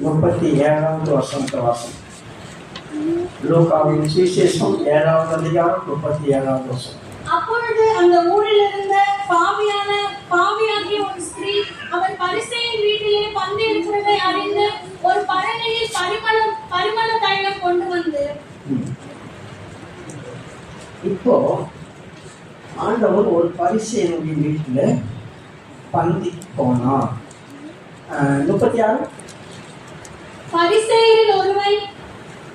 37வது வசனத்தை வாசம். லூக்காவின் சுவிசேஷம் 7வது அதிகாரம் 37வது வசனம். அப்பொழுது அந்த ஊரில் இருந்த பாவியாகிய ஒரு ஸ்திரீ அவர் பரிசேயன் வீட்டிலே பந்தி இருக்கிறதை அறிந்து ஒரு பரணியில் பரிமள தைலம் கொண்டு வந்து. இப்போ ஆண்டவர் ஒரு பரிசேயனுடைய வீட்டுல பந்தி போனார். 36 பரிசேயரில் ஒருவன்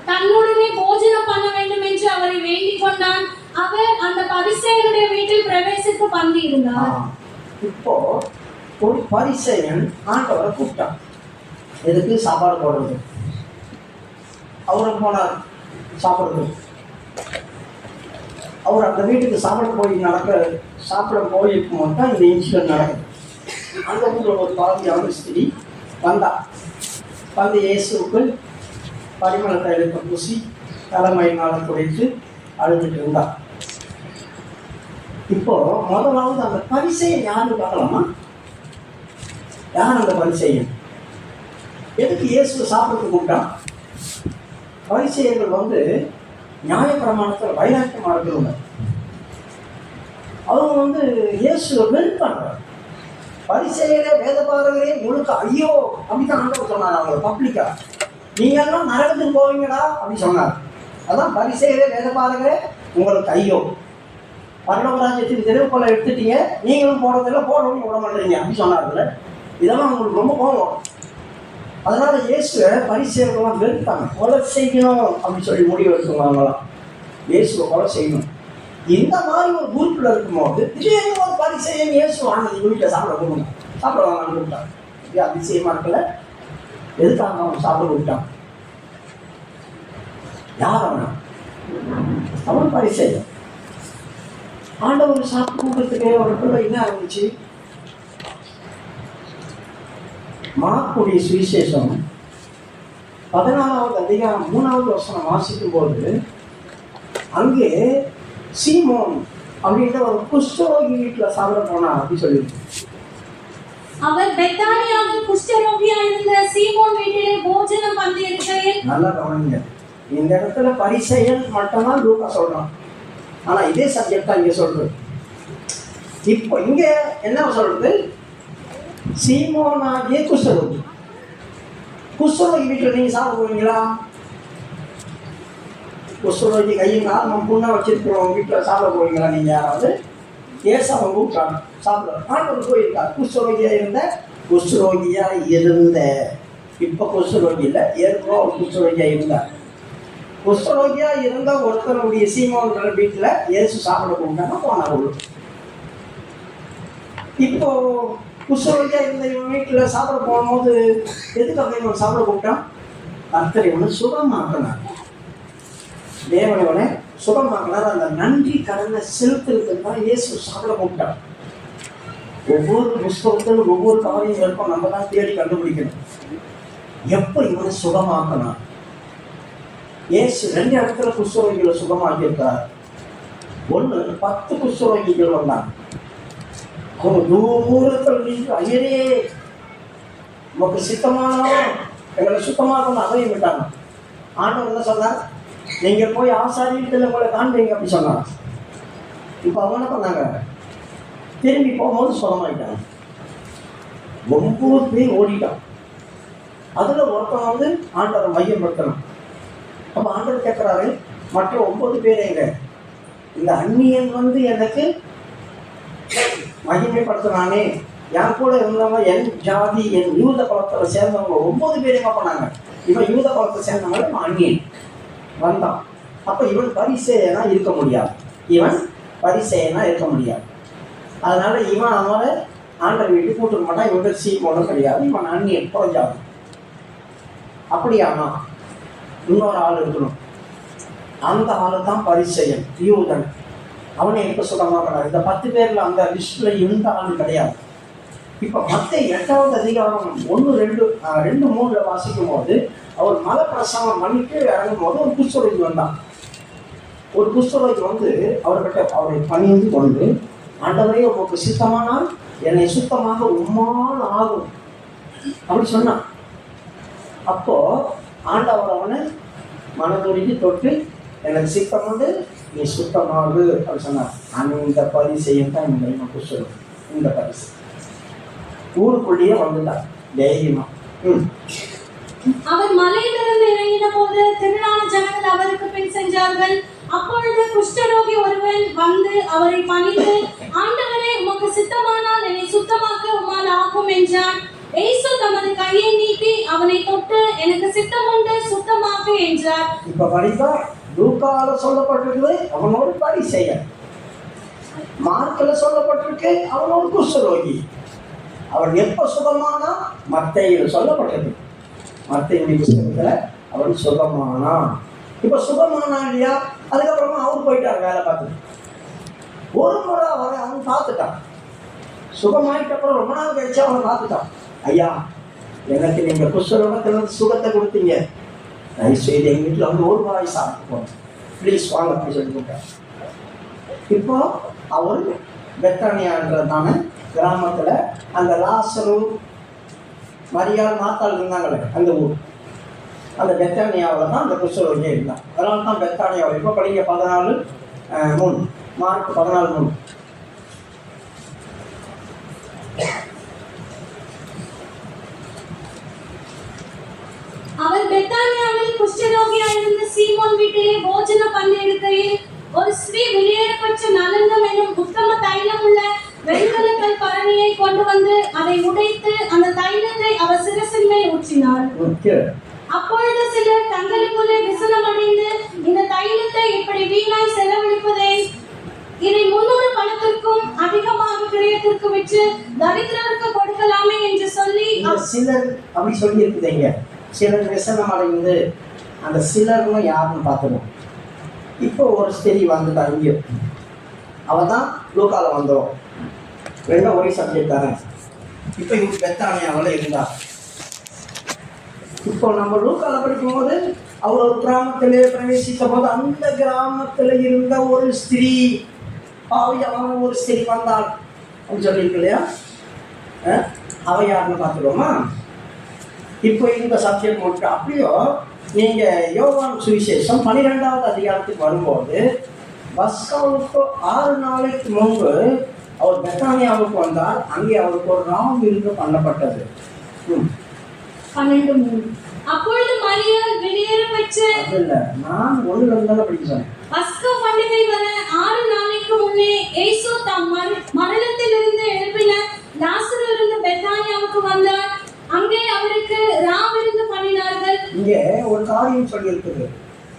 தன்னுடனே போஜனம் பண்ண வேண்டும் என்று அவரை வேண்டிக் கொண்டான். அவர் அந்த பரிசேயனுடைய வீட்டில் பிரவேசித்து பந்தி இருந்தார். இப்போ ஒரு பரிசேயன் ஆண்டவரை கூப்பிட்டான். எதுக்கு? சாப்பாடு போடுறது. அவரை போனார் சாப்பிடுறது. அவர் அந்த வீட்டுக்கு சாப்பிட போயிருக்கும் போது தான் இந்த இன்சிடென்ட் நடக்குது. அந்த ஊரில் ஒரு பாவியான ஸ்திரீ வந்தா. வந்து இயேசுவுக்கு பரிமள தைலத்தை பூசி தலைமையினால் குறைத்து அழுதுட்டு இருந்தா. இப்போ முதலாவது அந்த பரிசேயன் யாருன்னு பார்க்கலாமா? யார் அந்த பரிசேயன்? எதுக்கு இயேசு சாப்பிட்றதுக்கு கூப்பிட்டான்? பரிசேயர்கள் வந்து நியாயப்பிரமாணத்தில் வைராக்கியமாக இருக்கிறவங்க. அவங்க வந்து இயேசுவை வெறுப்பாங்க. பரிசேயரே வேதபாரகரே முழுக்க ஐயோ அப்படிதான் ஆண்டவர் சொன்னார். அவங்க பப்ளிக்கா நீங்கெல்லாம் நரகத்துக்கு போவீங்கடா அப்படின்னு சொன்னார். அதான் பரிசேயரே வேதபாரகரே உங்களுக்கு ஐயோ, பரலோகராஜ்யத்துக்கு தெருவுக்குள்ள எடுத்துட்டீங்க, நீங்களும் போடுறதில்ல, போடவும் விட மாட்டீங்க அப்படின்னு சொன்னார்ல. இதெல்லாம் உங்களுக்கு ரொம்ப கோபம். அதனால இயேசுவை பரிசேயர்கள்லாம் வெறுத்தாங்க. கொலை செய்யணும் அப்படின்னு சொல்லி முடிவு எடுத்துவாங்களாம். இயேசுவை கொலை செய்யணும். இந்த மாதிரி ஒரு குரூப்பில் இருக்கும்போது திடீர்னு ஒரு பரிசேயன் இயேசு வாங்க வீட்டில் சாப்பிட வாங்கன்னு கூப்பிட்டான். இது அதிசயமா இருக்கல. எதுக்காக அவன் சாப்பிட கூப்பிட்டான்? யார் அவன் பரிசேயன். ஆண்டவர் சாப்பிட்டு கூப்பிடுறதுக்கு அவருக்குள்ள என்ன ஆரம்பிச்சு? மார்க்குடைய சுவிசேஷம் 14வது அதிகாரம் 3வது வசனம் வாசிக்கும் போது அங்கே சீமோன் அப்படின்ற ஒரு குஷ்டரோகி வீட்டில் சாப்பிட போனா அப்படின்னு சொல்லியிருக்கு. அவர் பெத்தானியாவில் குஷ்டரோகியா இருந்த சீமோன் வீட்டிலே போஜனம் பண்ணி இருக்கையில். நல்லா கவனிங்க. இந்த இடத்துல பரிசேயன் மட்டும்தான் லூக்கா சொல்றான். ஆனா இதே சப்ஜெக்ட் தான் இங்க சொல்றது. இப்போ இங்க என்ன சொல்றது? சீமோனாகிய குஷ்டரோகி. குஷ்டரோகி வீட்டில் நீங்க சாப்பிட போவீங்களா? குஷ்டரோகி கையும் காலம் புண்ணா வச்சிருக்கிறவங்க வீட்டில் சாப்பிட போவீங்களா? நீங்க யாராவது? ஏசாவை கூப்பிட்டாங்க சாப்பிட. ஆண்டவர் போயிருக்காரு. குஷ்டரோகியா இருந்த இப்ப குஷ்டரோகி இல்லை, ஏற்கனவே ஒரு குஷ்டரோகியா இருந்தார். குஷ்டரோகியா இருந்த ஒருத்தருடைய சீமோன்ற வீட்டில் இயேசு சாப்பிட கூப்பிட்டாங்க. போனாங்க. இப்போ குஷ்டரோகியா இருந்த இவன் வீட்டில் சாப்பிட போகும்போது எதுக்காக இவன் சாப்பிட கூப்பிட்டான்? கர்த்தர் இவனை சுகமாக்கினார். தேவன் இவனை சுகமாக்கினார். அந்த நன்றி கடனை செலுத்துறதுக்கு தான் இயேசு சாப்பிட கூப்பிட்டான். ஒவ்வொரு புஸ்தகத்திலும் ஒவ்வொரு காரியம் இருக்கும். நம்ம தான் தேடி கண்டுபிடிக்கணும். எப்போ இவனை சுகமாக்கினார்? இயேசு 2 இடத்துல குஷ்டரோகிகளை சுகமாக்கியிருக்கிறார். ஒன்று 10 குஷ்டரோகிகள் வந்தாங்க. அவங்க தூரத்தில் நின்று ஐயரே நமக்கு சித்தமானோ எங்களை சுத்தமாக்கணும் அதையும் விட்டாங்க. ஆண்டவர் என்ன சொன்னார்? நீங்கள் போய் ஆசாரியத்தில் உங்களை காண்பீங்க அப்படி சொன்னாங்க. இப்போ அவங்க என்ன பண்ணாங்க? திரும்பி போகும்போது சுகமாயிட்டாங்க. 9 பேர் ஓடிட்டான். அதில் ஒருத்தன் வந்து ஆண்டவரை மையப்படுத்தணும். அப்போ ஆண்டவர் கேட்குறாரு, மற்ற 9 பேர் எங்க? இந்த அந்நியன் வந்து எனக்கு மகிமைப்படுத்தினானே, என் கூட இருந்தவங்க என் ஜாதி என் யூத குலத்தில் சேர்ந்தவங்க 9 பேர் என்ன பண்ணாங்க? இவன் யூத குலத்தை சேர்ந்தவங்க இவன் அந்நியன் வந்தான். அப்போ இவன் பரிசேயனா இருக்க முடியாது. அதனால இவன் அவரை ஆண்டவர் வீட்டு கூட்டுக்க மாட்டான். இவன் சீமோனும் கிடையாது. இவன் அந்நியன் குறைஞ்சாது. அப்படியானா இன்னொரு ஆள் இருக்கணும். அந்த ஆளு தான் பரிசேயன், யூதன். அவனை எப்போ சுகமாக்கிறார்? இந்த 10 பேர்ல அந்த லிஸ்ட்ல எந்த ஆளு கிடையாது. இப்போ மத்தேயு 8வது அதிகாரம் 1-2-3 வாசிக்கும் போது அவர் மலை பிரசங்கம் பண்ணிட்டு இறங்கும் போது ஒரு குஷ்டரோகி வந்தான். ஒரு குஷ்டரோகி வந்து அவரை பணிந்து கொண்டு, ஆண்டவரே உங்களுக்கு சித்தமானால் என்னை சுத்தமாக உம்மால் ஆகும் அப்படி சொன்னான். அப்போ ஆண்டவர் அவனை மனதுருகி தொட்டு எனக்கு சித்தம் உண்டு, நீ சுத்தமாகு அப்படின்னு சொன்னார். அந்த பரிசையும் தான் இந்த நமக்கு சொல்லும். இந்த பரிசு ஊருக்குள்ளேயே வந்துட்டார் தைரியமா. அவர் மலையிலிருந்து இறங்கின போது திரளான ஜனங்கள் அவருக்கு பின் சென்றார்கள். அப்பொழுது குஷ்டரோகி ஒருவன் வந்து அவரை பணிந்து, ஆண்டவரே, உமக்கு சித்தமானால் என்னை சுத்தமாக்க உம்மால் ஆகும் என்றான். இயேசு தமது கையை நீட்டி அவனை தொட்டு, எனக்கு சித்தம் உண்டு, சுத்தமாக்க என்றார். இப்ப படித்தா லூக்கால சொல்லப்பட்டிருக்குது அவனோடு பரிசேயன், மார்க்ல சொல்லப்பட்டிருக்கு அவனோடு குஷ்டரோகி. அவன் எப்ப சுகமானா மத்தேயுல சொல்லப்பட்டிருக்கு. மத்தேயுடைய புத்தகத்துல அவன் சுகமானான். இப்ப சுகமானான் இல்லையா? அதுக்கப்புறமா அவன் போயிட்டான் வேலை பார்த்து. ஒரு முறை அவன் பார்த்துட்டான். சுகமாயிட்ட அப்புறம் ரொம்ப நாள் கழிச்சு அவனை பார்த்துட்டான். ஐயா, எனக்கு நீங்க குஷ்டரோகத்துல சுகத்தை கொடுத்தீங்க, தயவு செய்து எங்க வீட்டுல வந்து ஒரு வாய் சாப்பிட்டு போங்க, ப்ளீஸ் வாங்க அப்படின்னு சொல்லி கொடுத்தார். இப்போ அவர் பெத்தானியான்றதான கிராமத்துல அந்த லாசரு மரியாள் மாத்தாள் இருந்தாங்களே அந்த ஊர், அந்த பெத்தானியாவில் தான் அந்த குஷ்டரோகியே இருந்தான். அதனால தான் பெத்தானியாவில். இப்போ படிங்க 14:3, மார்க் 14:3. அவர் பெத்தானியாவில் குஷ்டரோகியாயிருந்த சீமோன் வீட்டிலே போஜனம் பண்ணியிருக்கையில் ஒரு ஸ்திரீ வெளியேறப்பட்ட நலங்கம் என்னும் உத்தம தைலம் உள்ள வெண்கலக்கல் பரணியை கொண்டு வந்து அதை உடைத்து அந்த தைலத்தை அவர் சிரசின் மேல் ஊற்றினார். அப்பொழுது சிலர் தங்களுக்குள்ளே விசனம் அடைந்து, இந்த தைலத்தை இப்படி வீணாய் செலவழிப்பதே, இதை 300 பணத்திற்கும் அதிகமாக கிரயத்திற்கு விற்று தரித்திரருக்கு கொடுக்கலாமே என்று சொல்லி சிலர் அப்படி சொல்லி இருக்குதுங்க. சிலர் விசனம் அடைந்து, அந்த சிலர்னு யாருன்னு பார்த்துடும். இப்போ ஒரு ஸ்திரீ வந்துட்டா இங்கே, அவள் தான் லூக்கால வந்தோம், ரெண்டும் ஒரே சப்ஜெக்ட் தானே. இப்போ இவங்க பெத்தானியாவில் இருந்தா. இப்போ நம்ம லூக்கால படிக்கும்போது அவர் ஒரு கிராமத்திலே பிரவேசித்த போது அந்த கிராமத்தில் இருந்த ஒரு ஸ்திரீ, பாவியான ஒரு ஸ்திரீ வந்தாள் அப்படின்னு சொல்லியிருக்கு இல்லையா? அவ யாருன்னு பார்த்துருவோமா? இப்போ இந்த சப்ஜெக்ட் மட்டும். அப்படியோ நீங்க யோவான் சுவிசேஷம் 12வது அதிகாரத்துக்கு வரும்போது பஸ்காவுக்கு 6 நாளைக்கு முன்பு அவர் பெத்தானியாவுக்கு வந்தார். அங்கே அவருக்கு ஒரு ராம் விருந்து பண்ணப்பட்டது. 12:3. அப்பொழுது மரியாள் வெளியேற பெற்று, இல்ல நான் 1:00 படிக்க சொன்னேன். பஸ்கா பண்டிகை வர 6 நாளைக்கு முன்னே இயேசு தம் மரணத்திலிருந்து எழுப்பின லாசரு இருந்த பெத்தானியாவுக்கு வந்தார். அங்கே அவருக்கு ராவிருந்து பண்ணினார்கள். இங்கே ஒரு காரியம் சொல்லி இருக்குது.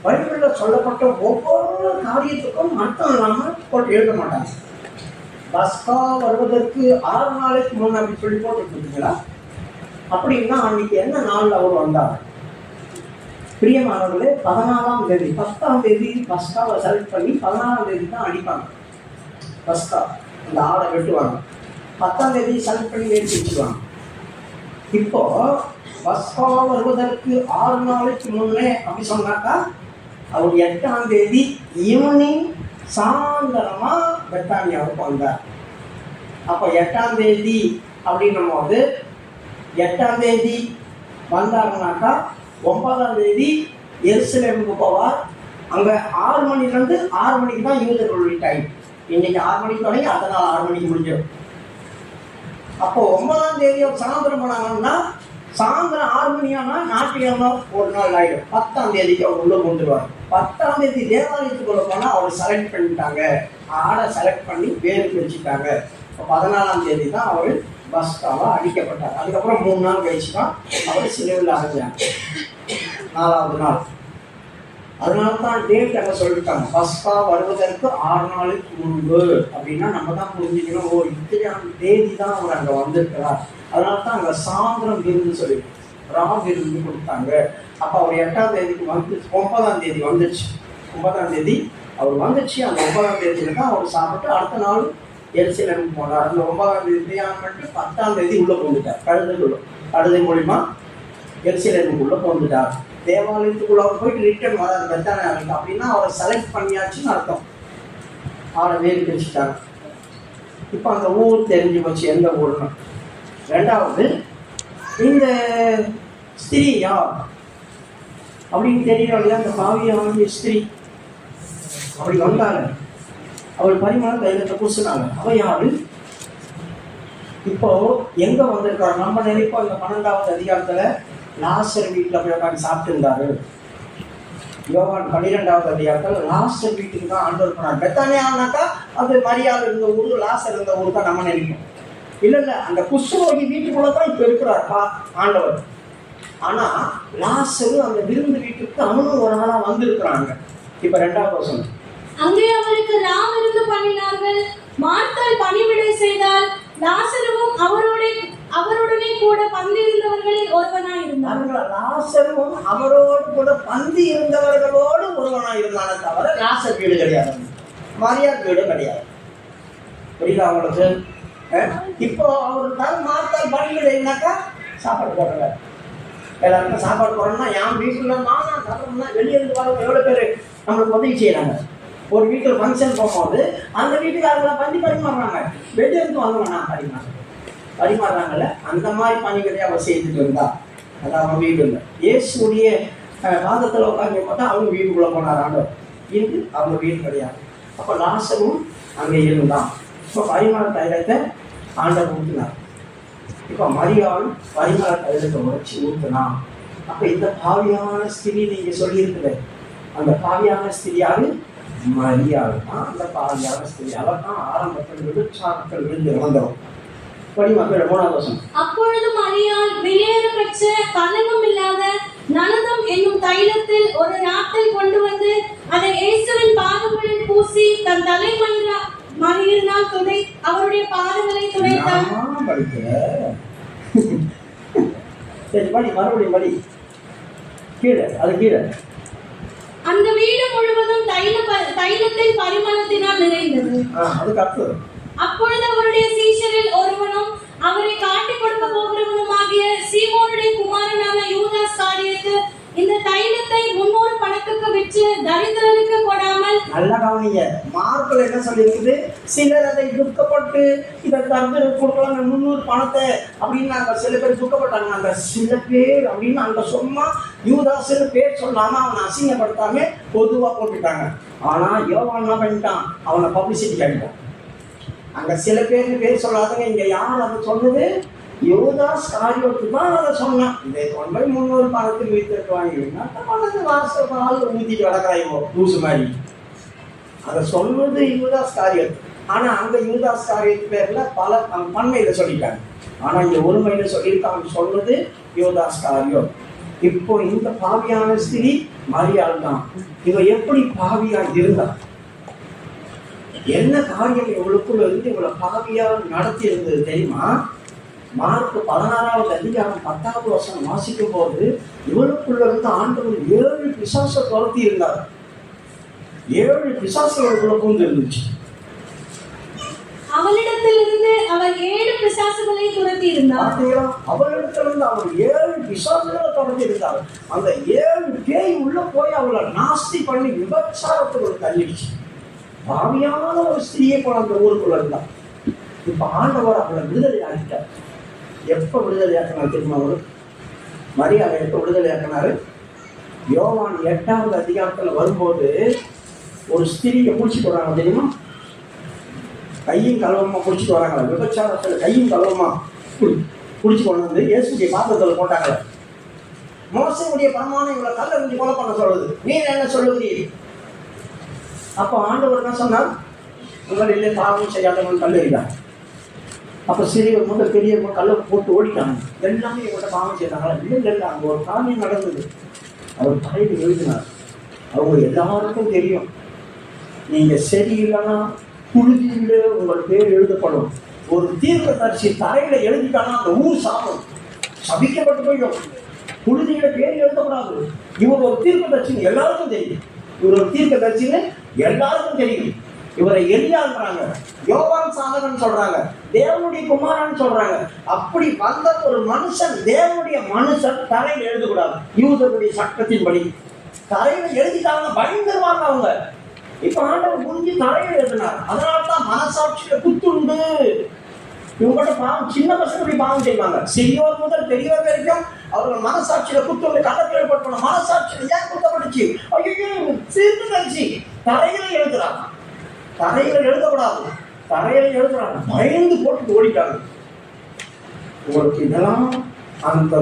பைபிள்ல சொல்லப்பட்ட ஒவ்வொரு காரியத்துக்கும் அர்த்தம் இல்லாம போட்டு எழுத மாட்டாங்க. பஸ்கா வருவதற்கு 6 நாளைக்கு முன் அப்படி சொல்லி போட்டுருக்கீங்களா? அப்படின்னா அன்னைக்கு என்ன நாள் அவர் வந்தார்? பிரியமானவர்களே, 14ஆம் தேதி 10ஆம் தேதி பஸ்காவை செலக்ட் பண்ணி 14ஆம் தேதி தான் அடிப்பாங்க. பஸ்கா அந்த ஆடை வெட்டுவாங்க. 10ஆம் தேதி செலக்ட் பண்ணி வேட்டி வச்சுக்குவாங்க. இப்போ பஸ்கா வருவதற்கு 6 நாளைக்கு முன்னே அப்படி சொன்னாக்கா அவர் 8ஆம் தேதி ஈவினிங் சாயந்தரமா பெத்தானியாவுக்கு வந்தார். அப்போ 8ஆம் தேதி அப்படின்னும் போது 8ஆம் தேதி வந்தாருனாக்கா 9ஆம் தேதி எருசலேமுக்கு போவார். அங்கே 6 மணிலேருந்து 6 மணிக்கு தான் யூதர்களுடைய டைம். இன்னைக்கு 6 மணிக்கு தொடங்கி அடுத்த நாள் 6 மணிக்கு முடிஞ்சிடும். அப்போ 9ஆம் தேதி அவர் சாயந்தரம் போனாங்கன்னா சாயந்தரம் 6 மணியானா ஞாயிற்றுக்கிழமை ஒரு நாள் ஆகிடும். 10ஆம் தேதிக்கு அவர் உள்ள கொண்டுருவார். 10ஆம் தேதி தேவாலயத்துக்குள்ள போனால் அவர் செலக்ட் பண்ணிட்டாங்க, ஆடை செலக்ட் பண்ணி வேறு பிரிச்சுட்டாங்க. இப்போ 14ஆம் தேதி தான் அவர் பஸ்காவாக அடிக்கப்பட்டார். அதுக்கப்புறம் 3 நாள் கழிச்சு தான் அவர் சிலுவையில் அடைஞ்சாங்க, 4வது நாள். அதனால தான் டேட் அங்கே சொல்லிட்டாங்க, பஸ்கா வருவதற்கு 6 நாளுக்கு முன்பு. அப்படின்னா நம்ம தான் புரிஞ்சுக்கணும், ஓ இத்தனையாம் தேதி தான் அவர் அங்கே வந்திருக்கிறார். அதனால தான் அங்கே சாயந்தரம் விருந்து சொல்லி ராம் விருந்து கொடுத்தாங்க. அப்போ அவர் 8ஆம் தேதிக்கு வந்து 9ஆம் தேதி வந்துடுச்சு. 9ஆம் தேதி அவர் வந்துச்சு. அந்த 9ஆம் தேதியில தான் அவர் சாப்பிட்டு அடுத்த நாள் எருசலேமுக்கு போனார். அந்த 9ஆம் தேதி தியானம் பண்ணிட்டு 10ஆம் தேதி உள்ளே போந்துட்டார். கழுதை மூலிமா எருசலேமுக்குள்ளே போந்துட்டார். தேவாலயத்துக்குள்ள அவர் போயிட்டு ரிட்டர்ன் வராது பெத்தானியாவுக்கு. அப்படின்னா அவரை செலக்ட் பண்ணியாச்சுன்னு அர்த்தம். அவரை வேறு பிரிச்சுட்டாங்க. இப்போ அந்த ஊர் தெரிஞ்சு போச்சு எந்த ஊர்னு. ரெண்டாவது, இந்த ஸ்திரீ யார் அப்படின்னு தெரியல இல்லையா? அந்த பாவியான ஸ்திரீ அப்படி வந்தாங்க, அவள் பரிமாண தைலத்தை பூசினாங்க. அவ யாரு? இப்போ எங்க வந்திருக்காரு? நம்ம நினைப்போம் இந்த 12வது அதிகாரத்துல லாசர் வீட்டுல போய் உட்காந்து சாப்பிட்டு இருந்தாரு. யோவான் 12வது அதிகாரத்துல லாசர் வீட்டுக்கு தான் ஆண்டவர் போனார். பெத்தானியானாக்கா அது மரியாதை இருந்த ஊரு, லாசர் இருந்த ஊரு தான் நம்ம நினைப்போம். இல்ல அந்த குஷ்டரோகி வீட்டுக்குள்ளதான் இப்ப இருக்கிறார் ஆண்டவர். ஆனா லாசரு அந்த விருந்து வீட்டுக்கு அவனும் ஒரு நாளா வந்திருக்கிறாங்க. இப்ப 2வது வசனம். அங்கே அவருக்கு ராவிருந்து பண்ணினார்கள். மார்த்தாள் பணிவிடை செய்தால், லாசருவும் அவருடனே கூட பந்தி இருந்தவர்களில் ஒருவனாய் இருந்தான். லாசருவும் அவரோடு கூட பந்தி இருந்தவர்களோடு ஒருவனாய் இருந்தானே தவிர லாசர் வீடு கிடையாது, மரியாதை வீடு கிடையாது. புரியுதா அவங்களுக்கு? இப்போ அவருக்காக மார்த்தாள் பணிவிடைனாக்கா சாப்பாடு போடுறாரு. எல்லாருக்கும் சாப்பாடு போடணும்னா என் வீட்டுல நான் சாப்பிடணும்னா வெளியே இருந்து வரவங்க எவ்வளவு பேரு நம்மளுக்கு உதவி செய்யறாங்க. ஒரு வீட்டில் ஃபங்க்ஷன் போகும்போது அந்த வீட்டுக்காரங்களாம் பந்தி பரிமாறுறாங்க, வெளியே இருந்து வாங்க பரிமாறுறாங்கல்ல, அந்த மாதிரி பணிகளை அவர் செய்துட்டு இருந்தா. அதான் அவங்க வீடு இல்லை. இயேசுடைய பாதத்தில் உட்காந்து பார்த்தா அவங்க வீட்டுக்குள்ள போனார் ஆண்டவர். இது அவங்க வீடு கிடையாது. அப்போ லாசரும் அங்கே இருந்தான். இப்போ பரிமாற தைலத்தை ஆண்டவர் ஊற்றினார். இப்போ மரியாள் பரிமாற தைலத்தை உடைச்சி ஊற்றினான். அப்போ இந்த பாவியான ஸ்திரீ நீங்க சொல்லியிருக்குது, அந்த பாவியான ஸ்திரியாரு மரியாள் தான். அந்த பாவியான ஸ்திரீ அவர் தான் ஆரம்பத்தில் விபச்சாரத்தில் விழுந்து இறந்தவர். படி மக்கள் 3வது வசனம். அப்பொழுது மரியாள் வெளியேற பெற்ற கலங்கம் இல்லாத நனதம் என்னும் தைலத்தில் ஒரு ராத்தை கொண்டு வந்து அதை இயேசுவின் பாதங்களில் பூசி தன் தலை மயிரினால் துடை அவருடைய பாதங்களை துடைத்தார். சரி படி, மறுபடியும் படி. கீழே அது கீழே. அந்த வீடு முழுவதும் தைலத்தின் பரிமளத்தினால் நிறைந்தது. அதுக்கு அர்த்தம். அப்பொழுது அவருடைய சீஷரில் ஒருவனும் அவரை காட்டிக் கொடுக்க போகிறவனுமாகிய சீமோனுடைய குமாரனான யூதாஸ் காரியத்து இந்த தைலத்தை 300 பணத்துக்கு விற்று தரித்திரருக்கு கொடாமல். நல்ல கவனிங்க, மார்க்ல என்ன சொல்லியிருக்குது? சிலர் அதை துக்கப்பட்டு இதை தரித்திரருக்கு கொடுக்கலாம் 300 பணத்தை அப்படின்னு சில பேர் துக்கப்பட்டாங்க. அந்த சில பேர் அப்படின்னு அங்க சொன்னா யூதாஸ் பேர் சொல்லாம அவனை அசிங்கப்படுத்தாம பொதுவா போட்டுட்டாங்க. ஆனா யோவான் என்ன பண்ணிட்டான்? அவனை பப்ளிசிட்டி பண்ணிட்டான். அங்க சில பேர் சொல்லாதங்க. இங்க யார் அதை சொன்னது? யூதாஸ் காரியத்துக்கு தான் அதை சொன்னான். இதை கொண்டு போய் 300 பணத்துக்கு வித்துட்டு வாங்கினா வாசல் ஊத்திட்டு வளர்க்குறாங்க லூசு மாதிரி. அதை சொன்னது யூதாஸ் காரியத்து. ஆனா அந்த யூதாஸ் காரியத்து பேர்ல பல பன்மையில சொல்லிட்டாங்க. ஆனா இங்க ஒருமையில சொல்லியிருக்காங்க, சொன்னது யூதாஸ் காரியம். இப்போ இந்த பாவியான ஸ்திரீ மரியாள் தான். இவ எப்படி பாவியா இருந்தா? என்ன காரியம் இவளுக்குள்ள இருந்து இவளை பாவியா நடத்தி இருந்தது தெரியுமா? மார்க் 16வது அதிகாரம் 10வது வசனம் வாசிக்கும் போது இவளுக்குள்ள இருந்து ஆண்டவர் 7 பிசாசை துரத்தி இருந்தார். 7 பிசாசுகளுக்குள்ள பூந்து இருந்துச்சு. அவளிடத்திலிருந்து அவர் 7 பிசாசுகளை துரத்தி இருந்தார். அவளிடத்திலிருந்து அவர் 7 பிசாசுகளை துரத்தி இருந்தார். அந்த 7 பேய் உள்ள போய் அவளை நாஸ்தி பண்ணி விபச்சாரத்துக்குள்ள தள்ளிடுச்சு. பாவியான ஒரு ஸ்திரியை போல அந்த ஊருக்குள்ள இருந்தார். இப்ப ஆண்டவர் அவளை விடுதலை ஆகிட்டார். எப்ப விடுதலை ஆக்கினார் தெரியுமா? அவரு மரியாதை எப்ப விடுதலை ஆக்கினாரு? யோவான் 8வது அதிகாரத்துல வரும்போது ஒரு ஸ்திரியை பிடிச்சிட்டு வராங்க தெரியுமா? கையும் கலவமா பிடிச்சிட்டு வராங்களா? விபச்சாரத்துல கையும் கலவமா பிடிச்சி கொண்டு வந்து இயேசுடைய பாத்திரத்துல போட்டாங்க. மோசனுடைய பிரமாணம் இவளை கல்ல இருந்து கொலை பண்ண சொல்லுது. நீ என்ன சொல்லுகிறீர்? அப்போ ஆண்டவர் என்ன சொன்னார்? உங்களிலே பாவம் செய்யாதவன் கல்லறிதான். அப்போ சிறியவர் முதல் பெரியவர் கல்லை போட்டு ஓடிட்டாங்க. எல்லாமே இவங்கள்ட்ட பாவம் செய்தாங்களா? இல்லை, அங்கே ஒரு காரியம் நடந்தது. அவர் தலையில் எழுதினார். அவங்க எல்லாருக்கும் தெரியும், நீங்க சரியில்லைன்னா புழுதியில உங்கள் பேர் எழுதப்படும். ஒரு தீர்க்கதரிசி தரையில எழுதிட்டானா அந்த ஊர் சாப்பிடும், சபிக்கப்பட்டு போயிடும். புழுதியில பேர் எழுதப்படாது. இவர் ஒரு தீர்க்கதரிசின்னு எல்லாருக்கும் தெரியும். இவர் ஒரு தீர்க்கதரிசின்னு எல்லாருக்கும் தெரியும். இவரை எலியான்றாங்க, யோவான் சாதகன் சொல்றாங்க, தேவனுடைய குமாரன் சொல்றாங்க. அப்படி வந்த ஒரு மனுஷன், தேவனுடைய மனுஷன் தரையில் எழுதக்கூடாது. யூதருடைய சட்டத்தின்படி தரையில எழுதிட்டாங்க, பயந்துருவாங்க அவங்க. இப்ப ஆண்டவர் புரிஞ்சு தரையில எழுதினார். அதனால்தான் மனசாட்சியில குத்துண்டு. இவங்கள்ட்ட பாவம், சின்ன பசங்க பாவம் செய்வாங்க. சிறியோர் முதல் பெரியவர் வரைக்கும் அவர்கள் மனசாட்சியில குத்தம் கள்ளத்தில் ஏற்பட்ட மனசாட்சியில ஏன் குத்தப்பட்டுச்சு? ஐயோ சீர்ந்து கழிச்சு தரையில எழுதுறாங்க. தரையில எழுதக்கூடாது, தரையில எழுதுறாங்க. பயந்து போட்டு ஓடிட்டாங்க. உங்களுக்கு இதெல்லாம் அந்த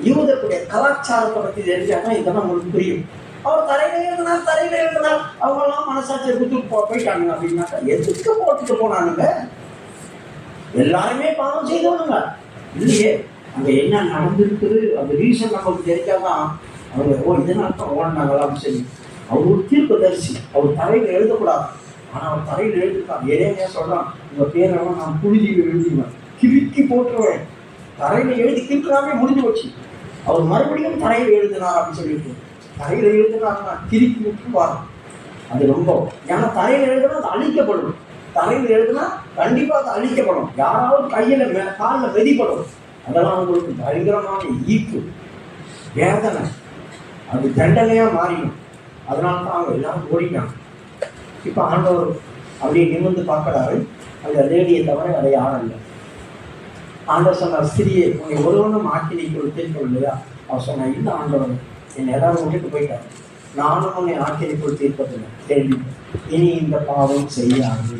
யூதர்களுடைய கலாச்சாரத்தை பற்றி தெரிஞ்சாதான் இதெல்லாம் உங்களுக்கு புரியும். அவர் தரையில எழுதினார் அவங்க எல்லாம் மனசாட்சியை குத்து போயிட்டாங்க அப்படின்னாக்கா எதுக்கு போட்டுட்டு போனானுங்க? எல்லாருமே பாவம் செய்தவனுங்க இல்லையே. அங்க என்ன நடந்திருக்குது அந்த ரீசன் நமக்கு தெரிஞ்சாதான் அவங்க இதனால தான் ஓடினாங்களாம். சரி, அவர் ஒரு தீர்க்கதரிசி, அவர் தரையில எழுதக்கூடாது. ஆனா அவர் தரையில எழுதிருக்கான். ஏதே சொல்றான், உங்க பேரெல்லாம் நான் புழுதியில் எழுதிடுவேன், கிறுக்கி போட்டுருவேன். தரையில எழுதி கிறுக்கிறாமே முடிஞ்சு வச்சு அவர் மறுபடியும் தரையில எழுதினார் அப்படின்னு சொல்லிட்டு தரையில எழுதினாருன்னா கிறுக்கி விட்டுருவார். அது ரொம்ப, ஏன்னா தரையில எழுதுனா அது அழிக்கப்படும். தரையில் எழுதுனா கண்டிப்பா அது அழிக்கப்படும். யாராவது கையில காலில் வெதிப்படும். அதெல்லாம் உங்களுக்கு பயங்கரமான ஈர்ப்பு, வேதனை, அது தண்டனையா மாறிடும். அதனால தான் அவங்க எல்லாரும் ஓடிட்டாங்க. இப்ப ஆண்டவர் அப்படியே நிமிர்ந்து பார்க்கறாரு. அந்த லேடியை தவிர அதை யாரும் இல்லை. ஆண்டவர் சொன்னார், ஸ்திரியை உன்னை ஒருவனும் ஆக்கினைக்குள் தீர்க்கவில்லை இல்லையா? அவர் சொன்ன, இல்லை ஆண்டவர், என்னை எல்லாரும் விட்டுட்டு போயிட்டார், நானும் உன்னை ஆக்கினைக்குள் தீர்ப்பதில்லை. கேள்வி, இனி இந்த பாவம் செய்யாது,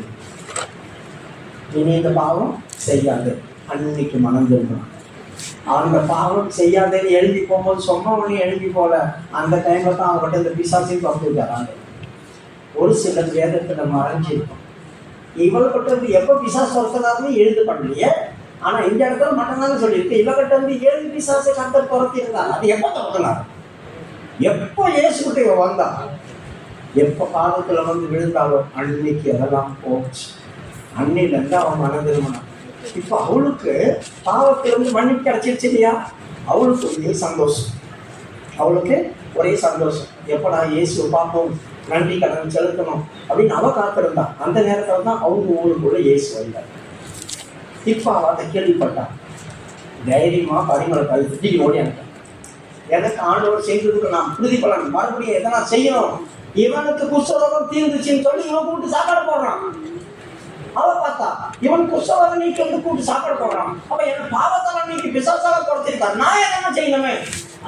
இனி இந்த பாவம் செய்யாது. அன்னைக்கு மனம் திரும்பணும். அந்த பாவம் செய்யாதேன்னு எழுதி போகும்போது சொன்ன உடனே எழுதி போல அந்த டைம்ல தான் அவங்ககிட்ட இந்த பிசாசையும் பங்குட்டாங்க. ஒரு சில வேதத்துல மறைஞ்சிருக்கும். இவள்கிட்ட இருந்து எப்ப பிசாசு ஒருத்தனாருன்னு எழுது பண்ணலையே, ஆனா இந்த இடத்துல மட்டும்தானே சொல்லியிருக்கு. இவகிட்ட இருந்து 7 பிசாசை கர்த்தர் துரத்தி இருந்தாங்க. அது எப்ப துரத்தினார்? எப்போ இயேசுகிட்ட இவ வந்தா, எப்ப பாதத்துல வந்து விழுந்தாலும் அன்னைக்கு அதெல்லாம் போச்சு. அன்னையில இருந்து அவன் மன திருமணம். இப்ப அவளுக்கு பாவத்திலிருந்து மன்னிப்பு கிடைச்சிருச்சு இல்லையா? அவளுக்கு ஒரே சந்தோஷம், அவளுக்கு ஒரே சந்தோஷம். எப்படா இயேசுவை பார்ப்போம், நன்றி கடன் செலுத்தணும் அப்படின்னு அவ காத்திருந்தா. அந்த நேரத்துல தான் அவங்க ஊருக்குள்ள இயேசு வந்தார். இப்ப அவ அதை கேள்விப்பட்டான். தைரியமா பரிமள கல் சுற்றி ஓடி அனுப்பிட்டான். எனக்கு ஆண்டவர் செய்ததுக்கு நான் பிரதிபலன் மறுபடியும் எதனா செய்யணும். இவனுக்கு குஷ்டரோகம் தீர்ந்துச்சுன்னு சொல்லி இவன் கூப்பிட்டு சாப்பாடு போடுறான். அவ பார்த்தா இவன் குஷ்டரோக நீக்கி வந்து கூப்பிட்டு சாப்பாடு போடுறான். அப்ப என் பாவத்தால நீக்கி பிசாசால குறைச்சிருக்காரு, நான் என்ன செய்யணுமே?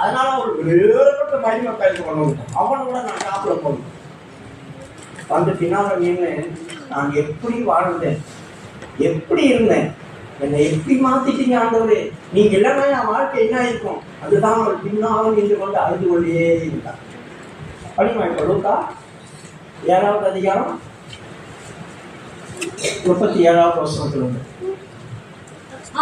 அதனால அவளுக்கு வேறுபட்ட பரிமள கல் கொண்டு வந்துட்டான். அவனோட நான் சாப்பிட போகணும். வந்து பின்னால நின்று நான் எப்படி வாழ்ந்தேன், எப்படி இருந்தேன், என்னை எப்படி மாத்திட்டீங்க ஆண்டவரே, நீங்க இல்லைன்னா என் வாழ்க்கை என்ன இருக்கும்? அதுதான் அவள் பின்னாலும் நின்று கொண்டு அழுது கொண்டே இருந்தான். படிமா இப்ப லூக்கா 7வது அதிகாரம் 37வது வசனத்துல உண்டு.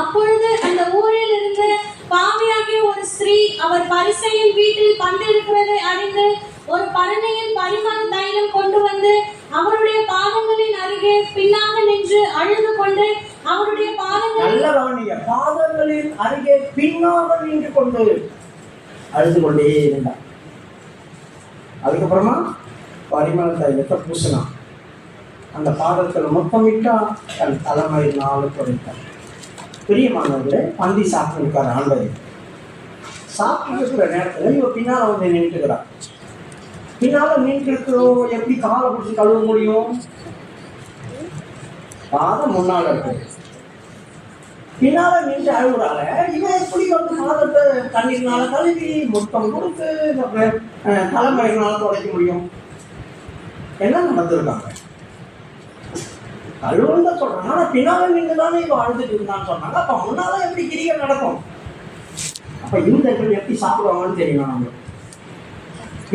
அப்பொழுது அந்த ஊரில் இருந்த பாவியாகிய ஒரு ஸ்திரீ அவர் பரிசேயன் வீட்டில் பந்திருக்கிறதை அறிந்து ஒரு பரணையில் பரிமள தைலம் கொண்டு வந்து அவருடைய பாதங்களின் அருகே பின்னாக நின்று அழுது கொண்டு அவருடைய பாதங்களின் அருகே பின்னாக நின்று கொண்டு அழுது கொண்டே இருந்தார். அதுக்கப்புறமா பரிமள தைலத்தை பூசினான். அந்த பாதத்தில் முத்தமிட்டா தன் தலைமையினால குறைத்தார். பிரியமானவர்களே, பந்தி சாப்பிட்டு இருக்காரு ஆண்டவர். சாப்பிட்டு இருக்கிற நேரத்தில் இவ பின்னால வந்து நின்றுக்கிறார். பின்னால நின்று இருக்கிறோம், எப்படி காலை பிடிச்சி கழுவ முடியும்? பாதம் முன்னால இருக்கு. பின்னால நின்று அழுகுறால இவன் எப்படி வந்து பாதத்தை தண்ணீர்னால கழுவி முத்தம் கொடுத்து தலைமுறையினால துடைக்க முடியும்? என்ன நடந்திருக்காங்க? கழுவுன்னு சொல்றாங்க, ஆனா பின்னால நின்று தானே இவ அழுதுட்டு இருந்தான்னு சொன்னாங்க. அப்ப முன்னால எப்படி கிரியை நடக்கும்? அப்ப யூதர்கள் எப்படி சாப்பிடுவாங்கன்னு தெரியும். நம்ம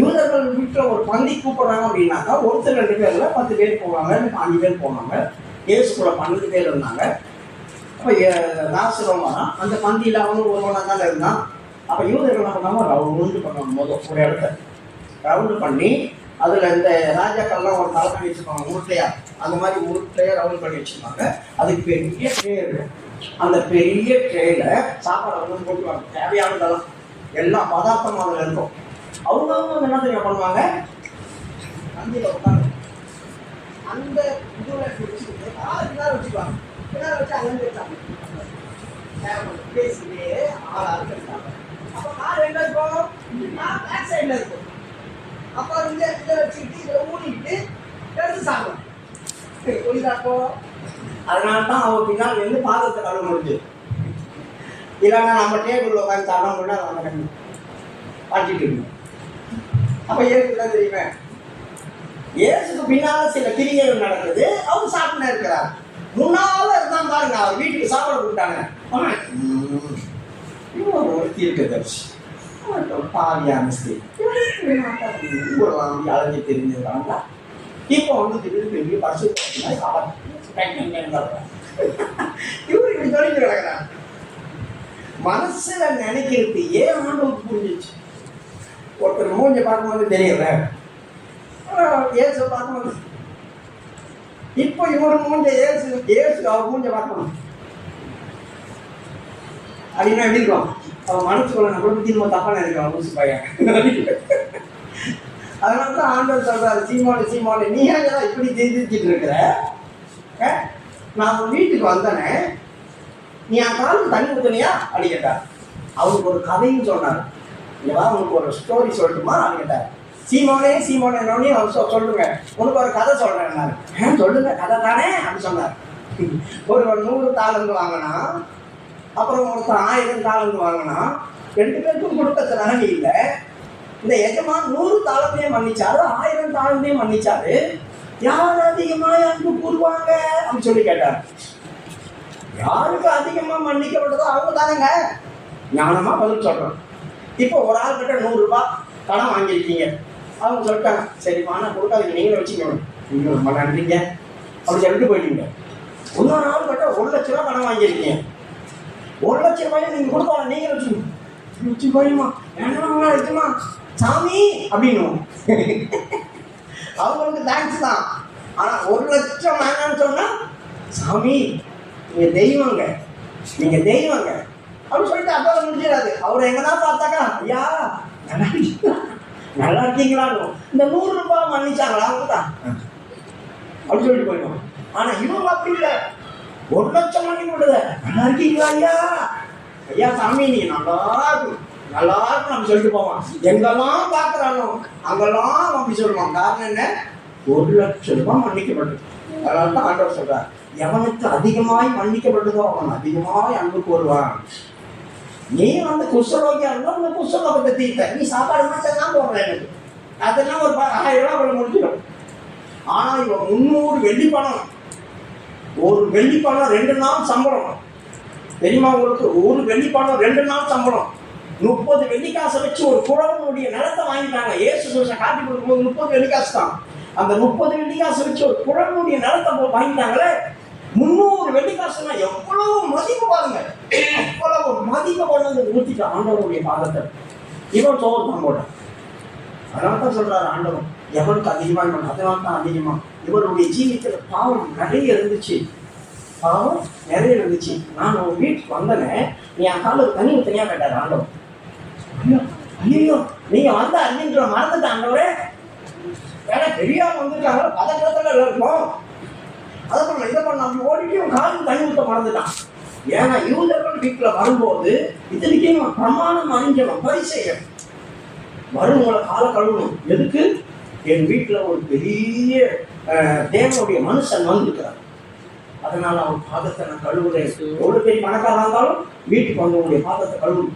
யூதர்கள் வீட்டில் ஒரு பந்தி கூப்பிடுறாங்க அப்படின்னாக்கா ஒருத்தர் 2 பேர்ல 10 பேர் போவாங்க, 5 பேர் போவாங்க. இயேசுக்குள்ள 12 பேர் இருந்தாங்க. அப்ப நாசரம் வரான். அந்த பந்தியில அவனும் ஒருவனா தான் இருந்தான். அப்ப யூதர்கள் என்ன பண்ணாங்க, ரவுண்டு பண்ணுவாங்க. முதல் ஒரு இடத்த ரவுண்டு பண்ணி அதுல இந்த ராஜாக்கள்லாம் ஒரு தலைமை வச்சிருப்பாங்க, முட்டையா. அந்த மாதிரி முட்டையா ரவுண்ட் பண்ணி வச்சிருப்பாங்க. அதுக்கு பெரிய ட்ரே இருக்கும். அந்த பெரிய ட்ரேல சாப்பாடு வந்து போட்டுவாங்க. தேவையானதெல்லாம் எல்லா பதார்த்தமும் அதுல இருக்கும். அவங்க என்ன தெரியும் பண்ணுவாங்க, பந்தியில உட்காந்து அந்த இதுல வச்சுக்கிட்டு வச்சுக்குவாங்க. பின்னால வச்சு அங்கே வச்சாங்க பேசிட்டே ஆளாங்க. அப்போ கார் எங்க இருக்கும்? பேக் சைட்ல இருக்கும். அப்போ இதை வச்சுக்கிட்டு இதை ஊனிட்டு எடுத்து சாப்பிடும். புரியுதாப்போ? அதனால தான் அவன் பின்னால் வந்து பாதத்தை கழுவ முடிஞ்சு. இல்லைன்னா நம்ம டேபிள் உட்காந்து சாப்பிட கூட நம்ம கண்ணு பாட்டிட்டு இருக்கணும். அப்போ ஏசுதான் தெரியுமே, இயேசுக்கு பின்னால சில கிரியைகள் நடக்குது. அவர் சாப்பிட்டு இருக்கிறார். முன்னால இருந்தான் பாருங்க, அவர் வீட்டுக்கு சாப்பிட கூப்பிட்டாங்க. ஒரு தீர்க்கதரிசி, பாவியான ஸ்திரீ, அழகி தெரிஞ்சிருக்காங்களா? இப்போ வந்து திடீர்னு பெரிய பசு இவரு இப்படி சொல்லிட்டு கிடக்கிறார். மனசுல நினைக்கிறது ஏன் ஆண்டவருக்கு புரிஞ்சிச்சு. ஒருத்தர் மூஞ்ச பார்க்கும்போது தெரியல, ஏசு பார்க்கணும். இப்போ இவரு மூஞ்ச ஏசு அவர் மூஞ்ச பார்க்கணும் அப்படின்னா எப்படி இருக்கும்? அவன் மனசுக்குள்ள நம்ம கூட திரும்ப தப்பா நினைக்கிறோம் ஊசி பையன். அதனாலதான் ஆண்டவர் சொல்றாரு, சீமானு நீ ஏன் இப்படி தெரிஞ்சுட்டு இருக்கிற? நான் உன் வீட்டுக்கு வந்தனே, நீ என் காலுக்கு தண்ணி ஊத்துனியா அப்படி கேட்டார். அவனுக்கு ஒரு கதையும் சொன்னார். இல்லவா, உனக்கு ஒரு ஸ்டோரி சொல்லட்டுமா அப்படி கேட்டார். சீமோனே அவர் சொல்லுங்க, உனக்கு ஒரு கதை சொல்றேன். சொல்லுங்க, கதை தானே அப்படின்னு சொன்னார். ஒருவர் 100 தாலந்து வாங்கினா, அப்புறம் ஒருத்தர் 1000 தாலந்து வாங்கினா, 2 பேருக்கும் கொடுத்த நகை இல்லை. இந்த எஜமான் 100 தாளத்தையும் மன்னிச்சாரு, 1000 தாளத்தையும் மன்னிச்சாரு. யார் அதிகமா அன்பு கூறுவாங்க அப்படின்னு சொல்லி கேட்டார். யாருக்கு அதிகமா மன்னிக்கப்பட்டதோ அவங்க தானேங்க ஞானமா பதில் சொல்றோம். இப்போ ஒரு ஆள் கிட்ட 100 ரூபாய் கடன் வாங்கியிருக்கீங்க. அவங்க சொல்லிட்டாங்க, சரிம்மா நான் கொடுக்காதீங்க, நீங்களும் வச்சுக்கணும், நீங்க ரொம்ப நன்றிங்க அப்படி சொல்லிட்டு போயிட்டீங்க. இன்னொரு ஆள் கிட்ட 1 லட்ச ரூபா கடன் வாங்கியிருக்கீங்க. 1 லட்ச ரூபாய் நீங்க கொடுப்பாங்க, நீங்க வச்சு போயுமா வச்சுமா சாமி அப்படின்னு அவங்களுக்கு தேங்க்ஸ் தான். ஆனா 1 லட்சம் வேணான்னு சொன்னா, சாமி நீங்க தெய்வங்க அப்படின்னு சொல்லிட்டு அப்போ முடிஞ்சிடாது. அவர் எங்கன்னா பார்த்தாக்கா, ஐயா நல்லா இருக்கீங்களா, இந்த 100 ரூபாய் மன்னிச்சாங்களா அவங்க தான் அப்படின்னு சொல்லிட்டு போயிடும். ஆனா இவங்க அப்படி இல்லை, 1 லட்சம் மன்னி கொடுத, நல்லா இருக்கீங்களா ஐயா சாமி நீங்க நல்லா இருக்கும் நம்ம சொல்லிட்டு போவான். எங்கெல்லாம் பார்க்குறானோ அங்கெல்லாம் அப்படி சொல்லுவான். காரணம் என்ன? 1 லட்சம் ரூபாய் மன்னிக்கப்பட்டது. அதனால தான் ஆண்டவர் சொல்றார், எவனுக்கு அதிகமாய் மன்னிக்கப்பட்டதோ அவன் அதிகமாய் அன்பு கூறுவான். நீ வந்து குஷ்டரோகியா இருந்தா அந்த குஷ்டரோகத்தை தீர்த்த, நீ சாப்பாடு மட்டும் தான் போடுற, எனக்கு அதெல்லாம் ஒரு 1000 ரூபாய் போல முடிஞ்சிடும். ஆனா இவன் 300 வெள்ளி பணம், ஒரு வெள்ளி பணம் 2 நாள் சம்பளம் தெரியுமா உங்களுக்கு? ஒரு வெள்ளி பணம் 2 நாள் சம்பளம். 30 வெள்ளிக்காசை வச்சு ஒரு குழவனுடைய நிலத்தை வாங்கிட்டாங்க. ஏசு கிறிஸ்து காட்டி கொடுக்கும்போது 30 வெள்ளிக்காசு தான். அந்த 30 வெள்ளிக்காசை வச்சு ஒரு குழவனுடைய நிலத்தை வாங்கிட்டாங்களே. 300 வெள்ளிக்காசுனா எவ்வளவு மதிப்பு பாருங்க, எவ்வளவு மதிப்பு கொண்டு ஊற்றிட்டு ஆண்டவருடைய பாதத்தை இவன் சோறு தான் போட்டான். அதனால தான் சொல்றாரு ஆண்டவன், எவனுக்கு அதிகமாக இவன் அதனால தான் அதிகமா. இவருடைய ஜீவித்துல பாவம் நிறைய இருந்துச்சு. நான் உன் வீட்டுக்கு வந்தனே, நீ என் காலுக்கு தண்ணி ஊத்தனியா கேட்டாரு ஆண்டவன். ஐயோ நீங்க வந்த அன்னின்ற மறந்துட்ட ஆண்டவரே, ஏன்னா தெரியாம வந்துருக்காங்க, பதற்றத்துல இருக்கும். அதை பண்ண இதை பண்ண அப்படி ஓடிட்டு உன் காலுக்கு தண்ணி ஊத்த மறந்துட்டான். ஏன்னா யூதர்கள் வீட்டுல வரும்போது இத்தனைக்கும் பிரமாணம் அறிஞ்சவன் பரிசெய்ய வரும், உங்களை காலை கழுவணும். எதுக்கு? என் வீட்டுல ஒரு பெரிய தேவனுடைய மனுஷன் வந்திருக்கிறார், அதனால அவன் பாதத்தை நான் கழுவுறேன். எவ்வளவு பெரிய பணக்காரா இருந்தாலும் வீட்டுக்கு வந்தவனுடைய பாதத்தை கழுவணும்.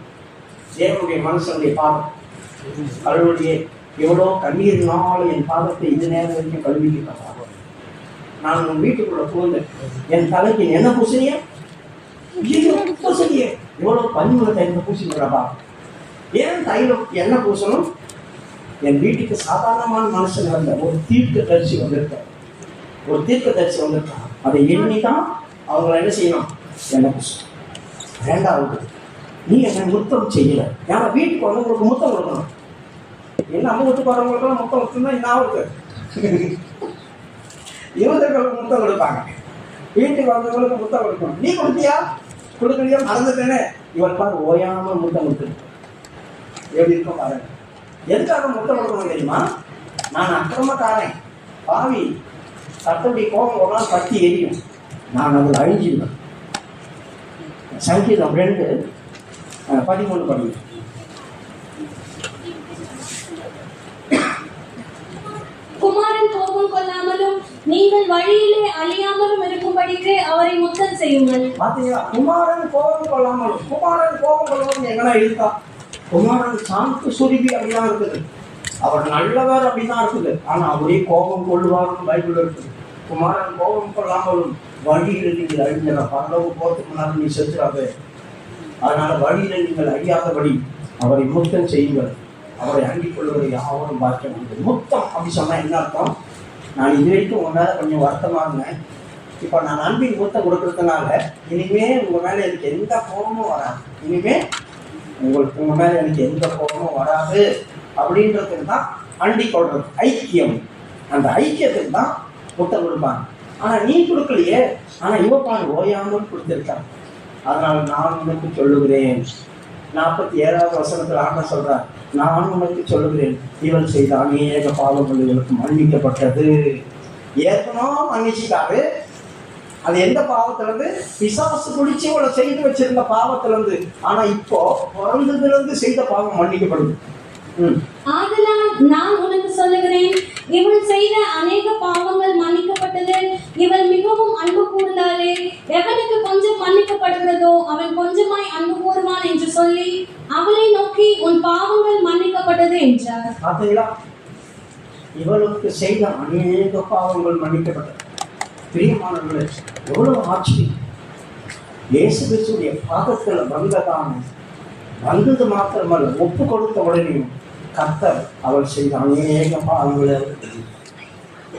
தேவனுடைய மனுஷனுடைய பாதம் கழுவுடைய எவ்வளோ கண்ணீர்னாலும் என் பாதத்தை இந்த நேரம் வரைக்கும் கழுவிட்டு நான் உன் வீட்டுக்குள்ள போந்தேன். என் தலைக்கு என்ன பூசணிய எவ்வளோ பனிமுறை என்ன பூசிக்கிறப்பா. ஏன் தைலம் என்ன பூசணும்? என் வீட்டுக்கு சாதாரணமான மனுஷன் வந்த ஒரு தீர்க்க தரிசி வந்திருக்கான். அதை எண்ணிதான் அவங்கள என்ன செய்யணும்? என்ன பூசணும். 2வது, நீ என்ன முத்தம் செய்யல. ஏன்னா வீட்டுக்கு வந்தவங்களுக்கு முத்தம் கொடுக்கணும். என்ன நம்ம வீட்டுக்கு வரவங்களுக்கெல்லாம் முத்தம் கொடுத்தா என்ன ஆகுது? யூதர்களுக்கு முத்தம் கொடுப்பாங்க, வீட்டுக்கு வந்தவங்களுக்கு முத்தம் கொடுக்கணும். நீ கொடுத்தியா கொடுக்கலையா மறந்துட்டேனே. இவன் பாரு ஓயாம முத்தம் கொடுத்து எப்படி இருக்கும் பாருங்க. எதுக்காக முத்தம் கொடுக்கணும் தெரியுமா? நான் அக்கிரமக்காரன் பாவி, கர்த்தருடைய கோபம் ஒரு நாள் பற்றி எரியும், நான் அதில் அழிஞ்சிருவேன். சங்கீதம் 2:13 படிங்க. குமாரன் கோபம் கொள்ளாமலும் நீங்கள் வழியிலே அழியாமலும் இருக்கும்படிக்கு அவரை முத்தம் செய்யுங்கள். பாத்தீங்களா? குமாரன் கோபம் கொள்ளாமலும். குமாரன் கோபம் கொள்ளாமல் எங்கன்னா இருக்கா? குமாரன் சாந்த சுருபி அப்படிதான் இருக்குது. அவர் நல்லவர் அப்படிதான் இருக்குது. ஆனா அவரே கோபம் கொள்ளுவார்னு பைபிள் இருக்குது. குமாரன் கோபம் கொள்ளாமலும் வழியில் நீங்கள் அழிஞ்ச பரலவு போறதுக்கு முன்னாடி நீ செத்துறாது. அதனால வழியில நீங்கள் அழியாதபடி அவரை முத்தம் செய்யுங்கள். அவரை அண்டிக் கொள்வதை யாரும் பார்க்க முடியாது. முத்தம் அப்படி சொன்னா என்ன அர்த்தம்? நான் இது வரைக்கும் உங்க மேல கொஞ்சம் வருத்தமா இருந்தேன். இப்ப நான் அன்பின் முத்தம் கொடுக்கறதுனால இனிமே உங்க மேல எனக்கு எந்த கோபமும் வராது. இனிமே உங்க மேல எனக்கு எந்த கோபமும் வராது அப்படின்றதுக்கு தான் அண்டிக் கொள்றது, ஐக்கியம். அந்த ஐக்கியத்துக்கு தான் முத்தம் கொடுப்பாங்க. ஆனா நீ கொடுக்கலையே. ஆனா இவப்பாடு ஓயாமல் கொடுத்திருக்காங்க. அதனால நான் உனக்கு சொல்லுகிறேன். 47வது வசனத்தில் ஆண்டவர் சொல்றார், நான் உனக்கு சொல்லுகிறேன், இவள் செய்த அநேக பாவங்கள் இவளுக்கு மன்னிக்கப்பட்டது. ஏற்கனவே மன்னிச்சுட்டாரு. அது எந்த பாவத்திலிருந்து? பிசாசு குடிச்சு இவளை செய்து வச்சிருந்த பாவத்திலிருந்து. ஆனா இப்போ பிறந்ததிலிருந்து செய்த பாவம் மன்னிக்கப்படுது. ஆதலால் நான் உனக்கு சொல்லுகிறேன், இவள் செய்த அநேக பாவங்கள் மன்னிக்கப்பட்டது. இவள் மிகவும் அன்பு கூர்ந்தாலே, எவனுக்கு கொஞ்சம் மன்னிக்கப்படுகிறதோ அவன் கொஞ்சமாய் அன்பு கூறுவான் என்று சொல்லி அவளை நோக்கி உன் பாவங்கள் மன்னிக்கப்பட்டது என்றார். பார்த்தீங்களா? இவளுக்கு செய்த அநேக பாவங்கள் மன்னிக்கப்பட்டது. பிரியமானவர்களே, எவ்வளவு ஆச்சரியம்! இயேசு கிறிஸ்துவின் பாதத்தில் வந்தது மாத்திரமல்ல, ஒப்பு கொடுத்த உடனே கர்த்தர் அவள் செய்த அநேக பாவங்களை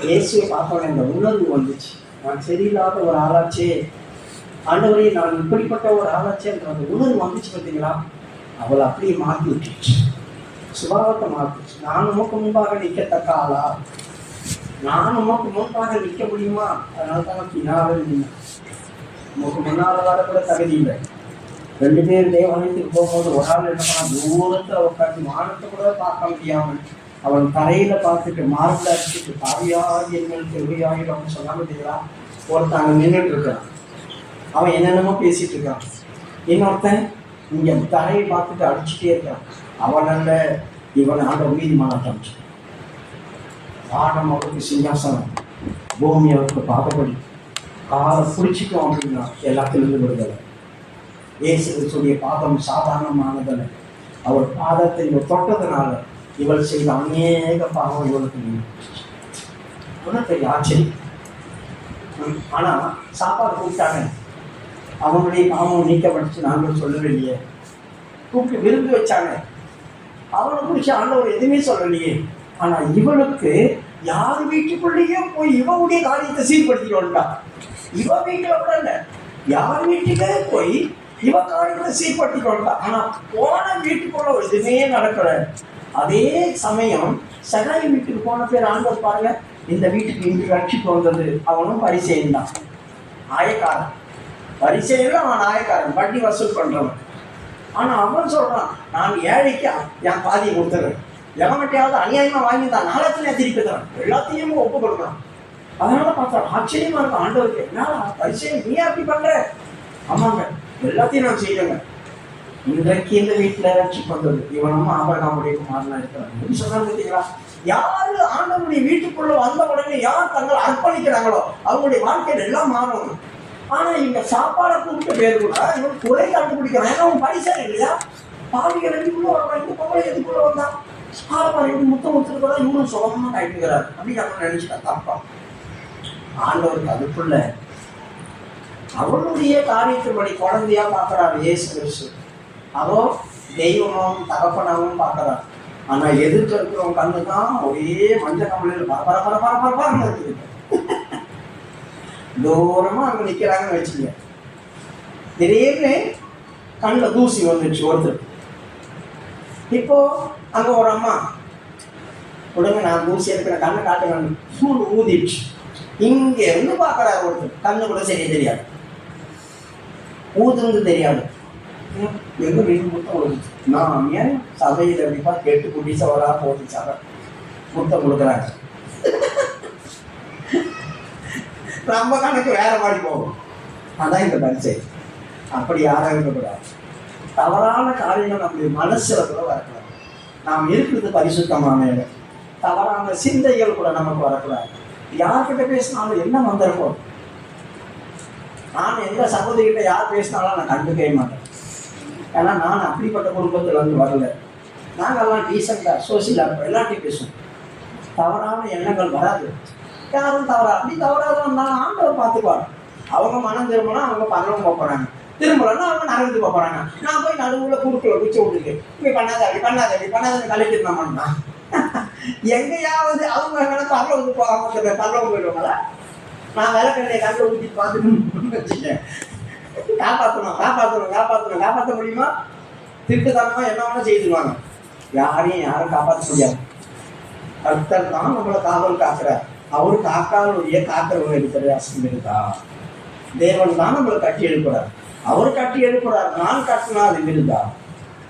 இயேசுவை பார்த்தோன்னே இந்த உணர்வு வந்துச்சு. நான் சரியில்லாத ஒரு ஆளாச்சே, ஆண்டவரே நான் இப்படிப்பட்ட ஒரு ஆளாச்சேன்ற அந்த உணர்வு வந்துச்சு. பார்த்தீங்களா? அவள் அப்படியே மாற்றி விட்டுச்சு, சுபாவத்தை மாற்றிச்சு. நான் உமக்கு முன்பாக நிற்கத்தக்க ஆளா? நான் உமக்கு முன்பாக நிற்க முடியுமா? அதனால தான் பின்னாலே நின்னேன். உமக்கு முன்னால் வர கூட தகுதி இல்லை. 2 பேர் தேவாலயத்துக்கு போகும்போது ஒரு ஆள் என்ன பண்ணா, தூரத்தில் உட்காந்து வானத்தை கூட பார்க்க முடியாமல் அவன் தரையில பார்த்துட்டு மார்பில் அடிச்சுட்டு பாவியாகி எங்களுக்கு எவ்வளியாகிடும் சொல்லாம பார்த்தீங்களா? ஒருத்தன் நின்றுட்டு இருக்கான், அவன் என்னென்னமோ பேசிட்டு இருக்கான். இன்னொருத்தன் இங்க தரையை பார்த்துட்டு அடிச்சுட்டே இருக்கான். அவன் அல்ல, இவன் ஆண்ட நீதிமானாட்டம். வானம் அவருக்கு சிங்காசனம், பூமி அவருக்கு பாதப்படி. காலை பிடிச்சிக்கும் அப்படின்னா எல்லாத்திலிருந்து விடுதலை. இயேசு கிறிஸ்துவின் பாதம் சாதாரணமானதல்ல. அவர் பாதத்தை தொட்டதுனால இவள் செய்த அநேக பாவம் இவளுக்கு பெரிய ஆச்சரியம். ஆனா சாப்பாடு கூப்பிட்டாங்க, அவனுடைய பாவம் நீக்கப்பட்டுச்சு நாங்கள் சொல்லவில்லையே. கூப்பிட்டு விருந்து வச்சாங்க, அவனை குறிச்சு ஆண்டவர் எதுவுமே சொல்லலையே. ஆனா இவளுக்கு யார் வீட்டுக்குள்ளேயே போய் இவனுடைய காரியத்தை சீர்படுத்திட்டு வந்துட்டா. இவ வீட்டுல கூட இல்லை, யார் வீட்டுக்கே போய் இவ காரியத்தை சீர்படுத்திட்டு வந்துட்டா. ஆனா போன வீட்டுக்குள்ள ஒரு எதுவுமே நடக்கல. அதே சமயம் சகாய் வீட்டுக்கு போன பேர் ஆண்டவர் பாருங்க, இந்த வீட்டுக்கு இன்று ரட்சிப்பு வந்தது. அவனும் பரிசேயன் தான், ஆயக்காரன். பரிசேயன் அவன் ஆயக்காரன், வட்டி வசூல் பண்றவன். ஆனா அவன் சொல்றான், நான் ஏழைக்கு என் பாதியை கொடுத்துறேன், எவன்கிட்டையாவது அநியாயமா வாங்கிதான் நாளத்திலே திருப்பி தரேன், எல்லாத்தையும் ஒப்பு கொடுக்குறான். அதனால பார்த்தா ஆச்சரியமா இருக்கும் ஆண்டவருக்கு. என்ன பரிசேயன், நீ அப்படி பண்ற? ஆமாங்க, எல்லாத்தையும் நான் செய்யறேங்க. இன்றைக்கு இந்த வீட்டுல ரட்சிப்பு வந்தது. இவனும் ஆபிரகாமுடைய குமாரனா இருக்கிறாங்க சொன்னாங்க. பார்த்தீங்களா? யாரு ஆண்டவனுடைய வீட்டுக்குள்ள வந்த உடனே யார் தங்களை அர்ப்பணிக்கிறாங்களோ அவங்களுடைய வாழ்க்கையில எல்லாம் மாறும். ஆனா இங்க சாப்பாடை கூப்பிட்டு பேர் கூட இவன் குறை கண்டுபிடிக்கிறான். ஏன்னா அவன் பரிசேயன் இல்லையா? பாவிகள் எதுக்குள்ள வர்றான், இந்த பொம்பளை எதுக்குள்ள வந்தான், ஆரம்பம் முத்தம் முத்திருக்கா, இவனும் சுலபமா கைட்டுக்கிறாரு அப்படின்னு நம்ம நினைச்சுட்டா தப்பா. ஆண்டவருக்கு அதுக்குள்ள அவனுடைய காரியத்தின்படி குழந்தையா பார்க்கிறார் இயேசு கிறிஸ்து. அவோ தெய்வமும் தகப்பனாவும் பார்க்கிறார். ஆனா எதிர்த்து இருக்கிறவங்க கண்ணு தான் ஒரே மஞ்சள் கம்பளியில் பரபரன்னு இருக்குது. தூரமா அங்க நிக்கிறாங்கன்னு வச்சுங்க. திடீர்னு கண்ணில் தூசி வந்துடுச்சு ஒருத்தர். இப்போ அங்க ஒரு அம்மா, உடனே நான் தூசி இருக்கிற கண்ணை காட்டுங்க, சூடு ஊதிடுச்சு. இங்க இருந்து பார்க்கறாரு ஒருத்தர், கண்ணு கூட சரியா தெரியாது, ஊதுந்து தெரியாது. எங்க வீடு முத்தம் கொடுத்துச்சு. நான் ஏன் சபையில் கண்டிப்பா கேட்டு குடிசை வரா போட்டுச்சாங்க, முத்தம் கொடுக்குறாங்க. நம்ம கணக்கு வேற மாதிரி போகும். அதான் இந்த பரிசை. அப்படி யாரும் இருக்கக்கூடாது. தவறான காரியங்கள் நம்முடைய மனசுல கூட வரக்கூடாது. நாம் இருக்கிறது பரிசுத்தமான இடம். தவறான சிந்தைகள் கூட நமக்கு வரக்கூடாது. யார்கிட்ட பேசினாலும் என்ன வந்திருப்போம். நான் எந்த சகோதரிகிட்ட யார் பேசினாலும் நான் கண்டுக்கவே மாட்டேன். ஏன்னா நான் அப்படிப்பட்ட குடும்பத்தில் வந்து வரல. நாங்கள்லாம் டீசெண்டாக சோசியலாக இருப்போம், எல்லாத்தையும் பேசுவோம். தவறான எண்ணங்கள் வராது. யாரும் தவறா அப்படி தவறாக இருந்தாலும் ஆண்டவர் பார்த்துக்குவார். அவங்க மனம் திரும்பினா அவங்க பரவம் போகிறாங்க, திரும்பலன்னா அவங்க நரகத்துக்கு போகிறாங்க. நான் போய் நடுவில் குறுக்கில் குச்சி விட்டுருக்கு, இப்படி பண்ணாத அப்படி பண்ணாத அப்படி பண்ணாதன்னு கலைக்கிட்டு நான் பண்ணான். எங்கேயாவது அவங்க வேணா பரவத்துக்கு போகாம பரவம் போயிடுவாங்களா? நான் விளக்கண்ணையை கண்டு ஊற்றி பார்த்துக்கணும்னு வச்சுக்கேன். காப்பாற்றணும் காப்பாற்றணும் காப்பாற்றணும் காப்பாற்ற முடியுமா? திருட்டுத்தனமா என்ன வேணா செய்துருவாங்க. யாரும் காப்பாற்ற முடியாது. கர்த்தர் தான் நம்மளை காவல் காக்குறார். அவரு காக்காளுடைய காக்கிறவங்க எடுக்கிற அசம் இருக்கா? தேவன் தான் நம்மளை கட்டி எழுப்புறார். அவர் கட்டி எழுப்புறார். நான் கட்டினா அது விருதா?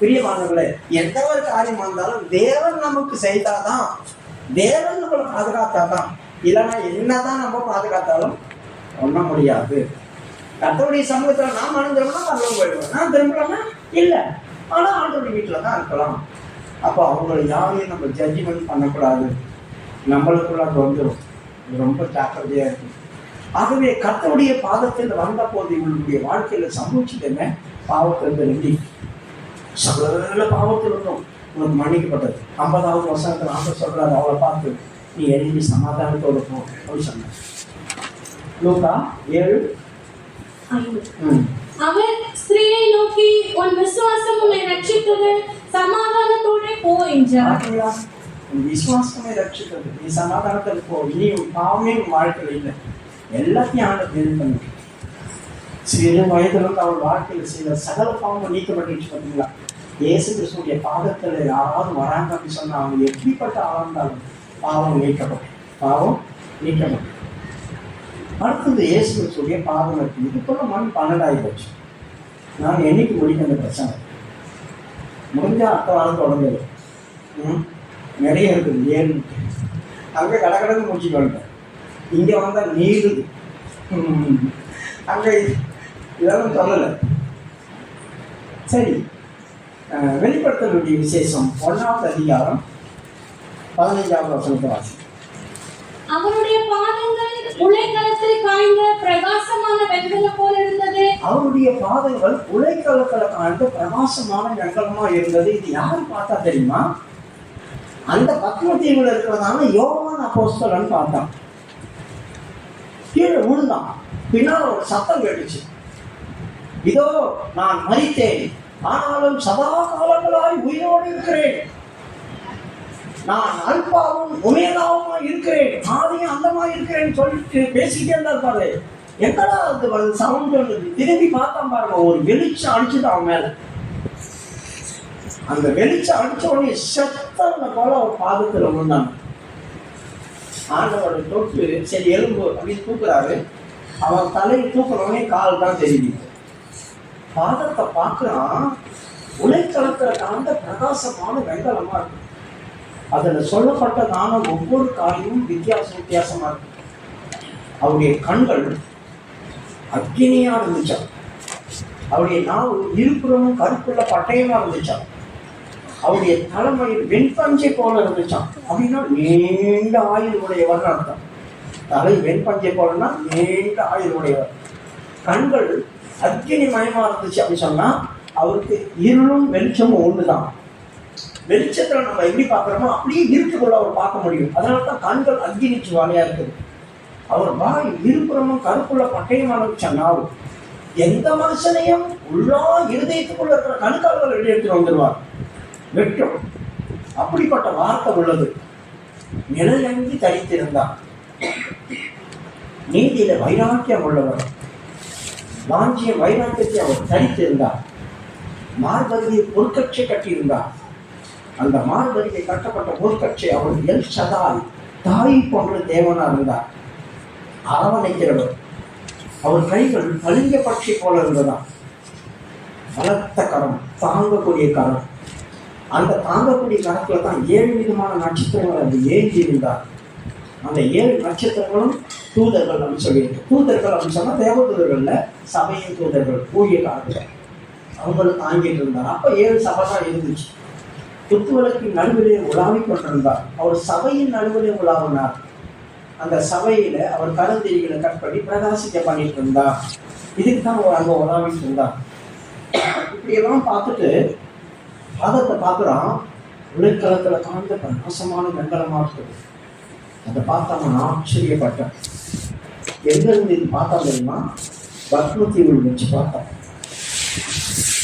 பிரியமானவர்களே, எந்த ஒரு காரியமா இருந்தாலும் தேவன் நமக்கு செய்தாதான், தேவன் நம்மளை பாதுகாத்தாதான். இல்லைன்னா என்னதான் நம்ம பாதுகாத்தாலும் ஒண்ண முடியாது. கர்த்தருடைய சமூகத்துல நான் மனந்திருந்தா பரவம் போயிடுவேன், நான் திரும்பலன்னா இல்லை. ஆனா ஆண்டவருடைய வீட்டில தான் இருக்கலாம். அப்போ அவங்களை யாரையும் நம்ம ஜட்ஜ்மெண்ட் பண்ணக்கூடாது. நம்மளுக்குள்ள அது வந்துடும். ரொம்ப ஜாக்கிரதையா இருக்கு. ஆகவே கர்த்தருடைய பாதத்தில் வந்த போது இவங்களுடைய வாழ்க்கையில சம்பவிச்சது என்ன? பாவத்திலிருந்து ரெண்டி சகல பாவத்தில் இருந்தோம் உனக்கு மன்னிக்கப்பட்டது. 50வது வருஷத்துல ஆண்டவர் சொல்றாரு, அவளை பார்த்து நீ எழுதி சமாதானத்தோடு போ அப்படி சொன்ன. லூக்கா 7:5. அவர் ஸ்திரீயை நோக்கி, உன் விசுவாசம் உன்னை ரட்சித்தது, சமாதானத்தோட போ என்றார். உன் விசுவாசமே ரட்சித்தது, நீ சமாதானத்தில் போ, இனி பாவமே வாழ்க்கையில் இல்லை. எல்லாத்தையும் ஆண்டவர் தெரிந்து பண்ணி சிறு வயதிலிருந்து அவள் வாழ்க்கையில் செய்த சகல பாவம் நீக்கப்பட்டுச்சு. பார்த்தீங்களா? இயேசு கிறிஸ்துடைய பாதத்தில் யாராவது வராங்க அப்படின்னு சொன்னா அவங்க எப்படிப்பட்ட ஆளாந்தாலும் பாவம் நீக்கப்படும். அடுத்தது இயேசு கிறிஸ்துடைய பாதம் இருக்கு. இதுக்குள்ள மணி 12 ஆகிடுச்சு. நான் என்னைக்கு முடிக்க அந்த பிரச்சனை முடிஞ்சா அடுத்த வாரம் தொடங்குது. நிறைய இருக்குது. 7 அங்கே கடற்கடன்னு முடிச்சுட்டு வந்துட்டேன். இங்கே வந்தால் நீருது. அங்கே இதெல்லாம் சொல்லலை. சரி, வெளிப்படுத்தலுடைய விசேஷம் 1வது அதிகாரம் 15வது வசனத்தை வாசி. அவருடைய பாதங்கள் உலைக்களத்தில் காய்ந்த பிரகாசமான வெண்கலம் போல இருந்தது. அவருடைய பாதங்கள் உலைக்களத்தில் காய்ந்த பிரகாசமான வெண்கலமா இருந்தது. இது யாரு பார்த்தா தெரியுமா? அந்த பத்மதீவுல இருக்கிறதான யோவான் அப்போஸ்தலன் பார்த்தான். கீழே விழுந்தான். பின்னால் ஒரு சத்தம் கேட்டுச்சு, இதோ நான் மரித்தேன், ஆனாலும் சதா காலங்களாய் உயிரோடு இருக்கிறேன். நான் அல்பாவும் ஒமேகாவுமா இருக்கிறேன், ஆதியும் அந்தமா இருக்கிறேன்னு சொல்லிட்டு பேசிக்கிட்டே இருந்தா இருப்பாரு. எங்கடா அது சவுண்ட் வந்தது? திரும்பி பார்த்தான் பாருங்க, ஒரு வெளிச்சம் அடிச்சுதான் அவன் மேல. அந்த வெளிச்சம் அடிச்ச உடனே செத்தவனை போல ஒரு பாதத்துல விழுந்தாங்க. ஆண்டவரை தொட்டு சரி எலும்பு அப்படின்னு தூக்குறாரு. அவன் தலையை தூக்குறவனே கால் தான் தெரியுது. பாதத்தை பார்க்கிறான். உலைக்களத்துல காந்த பிரகாசமான வெண்கலமா இருக்கு. அதுல சொல்லப்பட்டதான ஒவ்வொரு காரியமும் வித்தியாசமா இருக்கு. அவருடைய கண்கள் அக்னியா இருந்துச்சா, அவருடைய நாவு இருபுறமும் கருப்புள்ள பட்டயமா இருந்துச்சா, அவருடைய தலைமையில் வெண்பஞ்சை போல இருந்துச்சான். அப்படின்னா நீண்ட ஆயுள் உடையவர் அர்த்தம். தலை வெண்பஞ்சை போலன்னா நீண்ட ஆயுள் உடையவர். கண்கள் அக்னி மயமா இருந்துச்சு அப்படின்னு சொன்னா அவருக்கு இருளும் வெளிச்சமும் ஒண்ணுதான். வெளிச்சத்துல நம்ம எப்படி பார்க்கிறோமோ அப்படியே இருட்டுக்குள்ள அவர் பார்க்க முடியும். அதனாலதான் கண்கள் அக்னி ஜுவாலையா இருக்குது. அவர் வாய் இருபுறமும் கருப்புள்ள பட்டயமா இருந்துச்சா நாவு. எந்த மனுஷனையும் உள்ளா இருதயத்துக்குள்ள இருக்கிற கணுக்கால்கள் வெளியே எடுத்துட்டு வந்துடுவார், வெட்டும். அப்படிப்பட்ட வார்த்தை உள்ளது. நிலையங்கி தரித்திருந்தார். நீதியில வைராக்கியம் உள்ளவர். வாஞ்சிய வைராக்கியத்தை அவர் தரித்திருந்தார். மார்பதியை பொற்கட்சி கட்டியிருந்தார். அந்த மார்பதியை கட்டப்பட்ட பொற்கட்சி அவர் எல் சதாய் தாய் போன்ற தேவனா இருந்தார். அரவணைக்கிறவர். அவர் கைகள் பளிங்க பட்சி போல இருந்ததாம். பலத்த கரம், தாங்கக்கூடிய கரம். அந்த தாங்கக்கூடிய கரத்துல தான் 7 விதமான நட்சத்திரங்கள் அந்த ஏந்தி இருந்தார். அந்த 7 நட்சத்திரங்களும் தூதர்கள் அப்படின்னு சொல்லியிருக்கு. தூதர்கள் அப்படின்னு சொன்னா தேவதூதர்கள்ல சபையின் தூதர்கள், ஊழியக்காரர்கள், அவங்களும் தாங்கிட்டு இருந்தார். அப்ப 7 சபை தான் இருந்துச்சு. குத்துவிளக்கின் நடுவிலே உலாவிக் கொண்டிருந்தார். அவர் சபையின் நடுவிலே உலாவினார். அந்த சபையில அவர் கருந்தெறிகளை கட் பண்ணி பிரகாசிக்க பண்ணிட்டு இருந்தார். இதுக்கு தான் அவர் அங்க உலாவிட்டு இருந்தார். இப்படியெல்லாம் பார்த்துட்டு பாதத்தை பார்க்குறான். உலகளத்துல காந்த பிரகாசமான வெங்கலமா இருக்குது. அதை பார்த்தா நான் ஆச்சரியப்பட்டேன். எங்க இருந்து இது பார்த்தா தெரியுமா? பத்மதீவில் வச்சு பார்த்தேன்.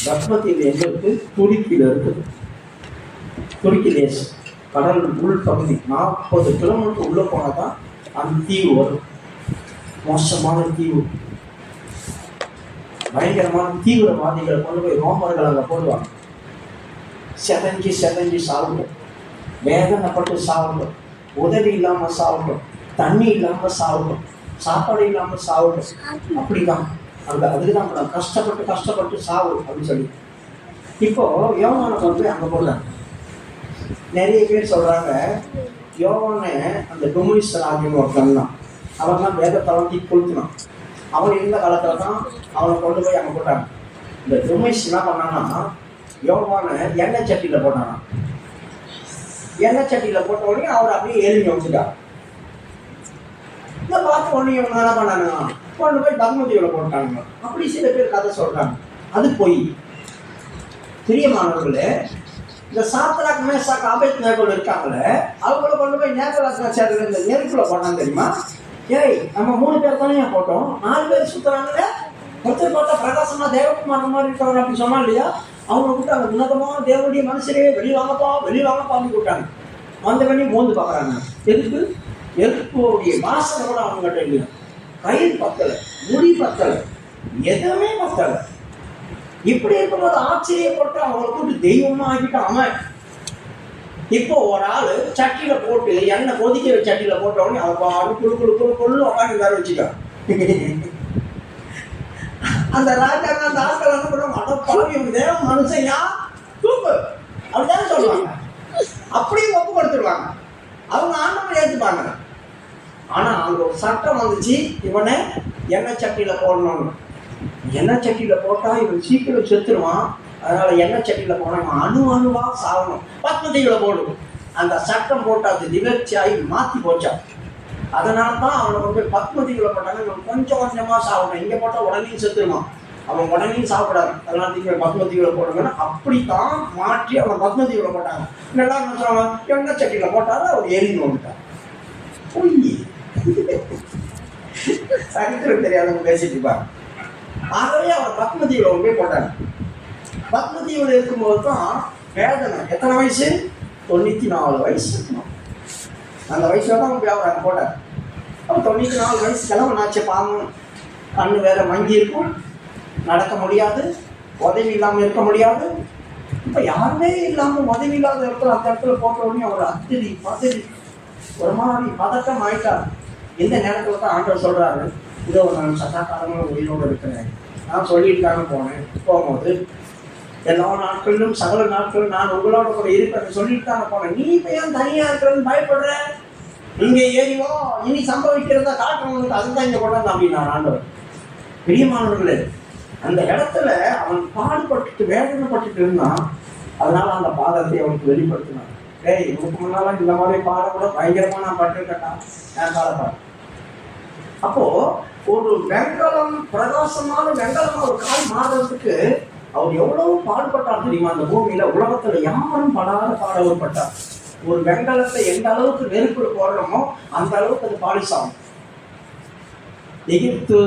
பத்மதீவு எங்க இருக்கு? துருக்கியில இருக்குது. துருக்கி தேசம் கடல் உள் பகுதி 40 கிலோமீட்டர் உள்ள போனாதான் அந்த தீவு வரும். மோசமான தீவு, பயங்கரமான தீவிரவாதிகளை கொண்டு போய் ரோமர்கள் அங்கே போடுவாங்க. செதஞ்சி சாப்பிடும், வேதனைப்பட்டு சாப்பிடும், உதவி இல்லாம சாப்பிடும், தண்ணி இல்லாம சாப்பிடும், சாப்பாடு இல்லாம சாப்பிடும். அப்படிதான் அங்க அதுக்குதான் கஷ்டப்பட்டு சாப்பிடும் அப்படின்னு சொல்லி. இப்போ யோவானை கொண்டு போய் அங்க போடுறாங்க. நிறைய பேர் சொல்றாங்க யோவானை அந்த கம்யூனிஸ்ட் ஆகியவங்க ஒருத்தன் தான். அவன் தான் வேதத்தெல்லாம் தீ கொளுத்தினான். அவன் இருந்த காலத்துல தான் அவனை கொண்டு போய் அங்க போட்டாங்க. இந்த கம்யூனிஸ்ட் என்ன பண்ணான்னா யோவானை எண்ணெய் சட்டியில போட்டானா. எண்ணெய் சட்டியில போட்ட உடனே அவர் அப்படியே எரிஞ்சு வந்துட்டார். இதை பார்த்த உடனே இவங்க என்ன பண்ணாங்க, கொண்டு போய் பத்மதீவுல போட்டாங்க. அப்படி சில பேர் கதை சொல்றாங்க. அது போய் பிரியமானவர்களே, இந்த சாத்ராக் மேஷாக் ஆபேத்நேகோ இருக்காங்களே, அவங்கள கொண்டு போய் நேபுகாத்நேச்சார் இந்த நெருப்புல போட்டாங்க தெரியுமா? ஏய், நம்ம 3 பேர் தானே போட்டோம், 4 பேர் சுத்துறாங்க. ஒருத்தர் பார்த்தா பிரகாசமா தேவகுமார் மாதிரி இருக்கவங்க அப்படி சொன்னா இல்லையா? அவங்க கூப்பிட்டாங்க, உன்னதமான தேவனுடைய மனுஷரே வெளியே வாங்கப்பான்னு கூப்பிட்டாங்க. வந்த பண்ணி மோந்து பார்க்குறாங்க. எதுக்கு? எதுக்குடைய வாசனை கூட அவங்ககிட்ட இல்லையா? கயிறு பத்தலை, முடி பத்தலை, எதுவுமே பத்தலை. இப்படி இருக்கும்போது ஆச்சரியப்பட்டு அவங்களை கூப்பிட்டு தெய்வமா ஆகிட்டான். இப்போ ஒரு ஆளு சட்டியில போட்டு எண்ணெய் கொதிக்கிற சட்டியில போட்ட உடனே அவன் பாடு குழு உட்காந்து வேற வச்சுக்கான். அந்த ராஜா அந்த ஆட்கள் என்ன பண்ணுவாங்க, அடப்பாவி தேவ மனுஷன்யா தூக்கு அப்படிதான் சொல்லுவாங்க. அப்படியே ஒப்பு கொடுத்துருவாங்க. அவங்க ஆண்டவனை ஏற்றுப்பாங்க. ஆனா அங்க ஒரு சட்டம் வந்துச்சு, இவனை எண்ணெய் சட்டியில போடணும்னு. எண்ணெய் சட்டியில போட்டா இவன் சீக்கிரம் செத்துருவான். அதனால எண்ணெய் சட்டியில போனா அணுவா சாகணும். பத்மதீவுல போடும். அந்த சட்டம் போட்டு அது நிகழ்ச்சியாகி மாத்தி போச்சான். அதனால தான் அவனை கொண்டு பத்மதீவுல போட்டாங்க. இவன் கொஞ்சம் கொஞ்சமா சாப்பிடணும். இங்க போட்டா உடனே செத்துருவான். அவன் உடனே சாப்பிடாது. அதனால தீவிர பத்மதீவுல போடுங்கன்னா அப்படித்தான் மாற்றி அவன் பத்மதீவுல போட்டாங்க. நல்லா சொல்லுவாங்க, எண்ணெய் சட்டியில போட்டாலும் அவர் எரிஞ்சு வந்துட்டான். சரித்திரம் தெரியாதவங்க பேசிட்டு இருப்பாங்க. ஆகவே அவர் பத்மதீவுல போய் போட்டாங்க. பத்மதீவுல இருக்கும்போது தான் வேதனை. எத்தனை வயசு? 94 வயசு இருக்கணும். அந்த வயசுல தான் போய் அவர் அங்கே போட்டார். அப்போ 94 வயசு கிழவனாச்சு. பாவம், கண்ணு வேற மங்கி இருக்கும், நடக்க முடியாது, உதவி இல்லாமல் இருக்க முடியாது. இப்போ யாருமே இல்லாமல் உதவி இல்லாத இடத்துல அந்த இடத்துல போட்ட உடனே அவர் பதறி ஒரு மாதிரி பதட்டம் ஆயிட்டார். இந்த நேரத்தில் தான் ஆண்டவர் சொல்றாரு, இதோ நான் சதாகாலமாக உயிரோடு இருக்கிறேன். நான் சொல்லியிருக்காங்க போகும்போது எல்லா நாட்களிலும் சகல நாட்களும் நான் உங்களோட கூட இருப்பேன் சொல்லியிருக்காங்க போனேன். நீ இப்போ ஏன் தனியாக இருக்கிறன்னு பயப்படுற? இங்கே ஏறிவோ, இனி சம்பவிக்கிறதா காட்டுறவங்களுக்கு அதுதான் இங்கே கொண்டாந்து அப்படின்னா ஆண்டவர். பிரியமானவர்களே, அந்த இடத்துல அவன் பாடுபட்டு வேதனைப்பட்டு இருந்தான். அதனால அந்த பாதத்தை அவனுக்கு வெளிப்படுத்தினான். ஏய், இதுக்கு முன்னாலும் இந்த மாதிரி பாடம் கூட பயங்கரமா நான் பட்டிருக்கட்டா என் காலப்பாடு. அப்போ ஒரு வெங்கலம், பிரகாசமான வெங்கலமா ஒரு கால் மாறுறதுக்கு அவர் எவ்வளவு பாடுபட்டார் தெரியுமா? அந்த பூமியில உலகத்துல யாரும் படாத பாடப்பட்டார். ஒரு வெங்கலத்தை எந்த அளவுக்கு நெருப்புல போடுறோமோ அந்த அளவுக்கு அது பாலிசாகும். எகிப்து,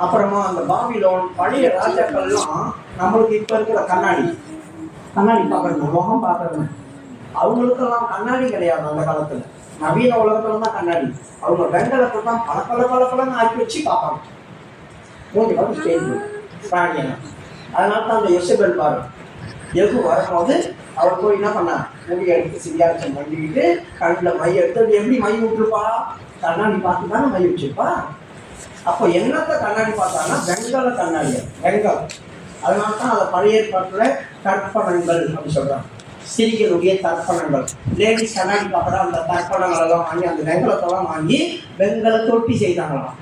அப்புறமா அந்த பாபிலோன், பழைய ராஜாக்கள்லாம் நம்மளுக்கு இப்ப இருக்கிற கண்ணாடி பார்க்கறது, முகம் பார்க்கறது. அவங்களுக்கெல்லாம் கண்ணாடி கிடையாது அந்த காலத்துல. நவீன உலகத்துல தான் கண்ணாடி. அவங்க வெங்கலத்தை தான் பல ஆக்கி வச்சு பார்ப்பாங்க. மூஞ்சி பார்த்து ஸ்டேஜ் பிராணியான. அதனால தான் அந்த யெசபெல் பாரு எது வரும்போது அவர் போய் என்ன பண்ணா, மூடி எடுத்து சிரியாச்சம் பண்ணிக்கிட்டு கண்ணில் மை எடுத்து எப்படி மை விட்டுருப்பா? கண்ணாடி பார்த்து தானே மை வச்சிருப்பா. அப்போ என்னத்தை கண்ணாடி பார்த்தாங்கன்னா வெங்கல கண்ணாடி, வெங்கலம். அதனால தான் அதை பழைய ஏற்பாட்டுல தர்ப்பணங்கள் அப்படின்னு சொல்றாங்க. ஸ்திரீகளுடைய தர்ப்பணங்கள். லேடிஸ் கண்ணாடி பார்க்குற அந்த தர்ப்பணங்கள் எல்லாம் வாங்கி அந்த வெங்கலத்தெல்லாம் வாங்கி வெங்கல தொட்டி செய்தாங்களாம்.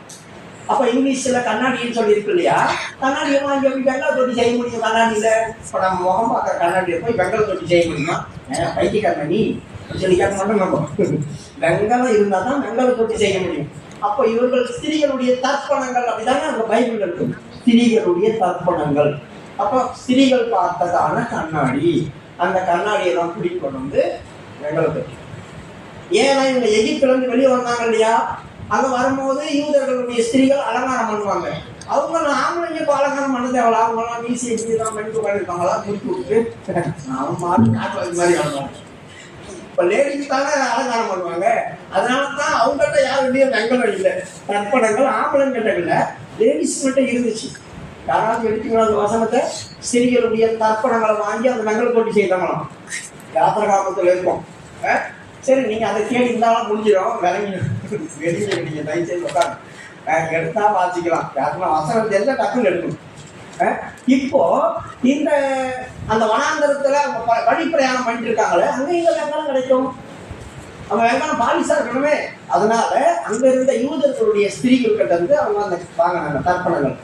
அப்போ இங்கிலீஷில் கண்ணாடின்னு சொல்லி இருக்கு இல்லையா? கண்ணாடியை வாங்கி எப்படி வெங்கல தொட்டி செய்ய முடியும்? கண்ணாடியில் இப்போ நம்ம முகம் பார்க்குற கண்ணாடியை போய் வெங்கல தொட்டி செய்ய முடியுமா? பைத்திய கண்ணாடி சொல்லி கேட்க மாட்டோம் நம்ம. வெங்கலம் இருந்தால் தான் வெங்கல தொட்டி செய்ய முடியும். அப்போ இவர்கள் ஸ்திரீகளுடைய தர்ப்பணங்கள் அப்படிதானே அந்த பைபிள் இருக்கும். ஸ்திரீகளுடைய தர்ப்பணங்கள். அப்போ ஸ்திரீகள் பார்த்ததான கண்ணாடி, அந்த கண்ணாடியை தான் பிடிக்கொண்டு வந்து வெங்கல தொட்டி. ஏன்னா இவங்க எகிப்துல இருந்து வெளியே வந்தாங்க இல்லையா, அங்க வரும்போது யூதர்களுடைய ஸ்திரீகள் அலங்காரம் பண்ணுவாங்க. அவங்க ஆம்பளைங்க இப்போ அலங்காரம் பண்ணது எவ்வளோ, அவங்களாம் மீசி இப்படிதான் பண்ணி உட்காந்துருக்காங்களா முடிச்சு விட்டு அவங்க மாட்டு மாதிரி ஆடுவாங்க. இப்போ லேடிஸ் தானே அலங்காரம் பண்ணுவாங்க. அதனால தான் அவங்ககிட்ட யாருடைய வெங்கலம் இல்லை. தர்ப்பணங்கள் ஆம்பளைங்கிட்ட இல்லை, லேடிஸ் கிட்ட இருந்துச்சு. யாராவது எடுத்துக்கலாம் அந்த வசனத்தை, ஸ்திரீகளுடைய தர்ப்பணங்களை வாங்கி அந்த வெங்கல போட்டி செய்தாங்களாம். யாத்திரை காலத்தில் இருக்கும். சரி, நீங்கள் அதை கேட்டு இருந்தாலும் முடிஞ்சிடும், விளங்கி வெளியே நீங்கள் தயவுசெய்து உட்காந்து எடுத்தா வாசிக்கலாம். யாருன்னா வசனம் தெரிஞ்ச டக்குன்னு எடுக்கணும். இப்போ இந்த அந்த வனாந்தரத்துல வழி பிரயாணம் பண்ணிட்டு இருக்காங்களே, அங்க இங்க வெங்காயம் கிடைக்கும். அவங்க வெங்காயம் பாலிசா இருக்கணுமே. அதனால அங்க இருந்த யூதர்களுடைய ஸ்திரீகள் கிட்ட இருந்து அவங்க அந்த வாங்கினாங்க, தர்ப்பணங்கள்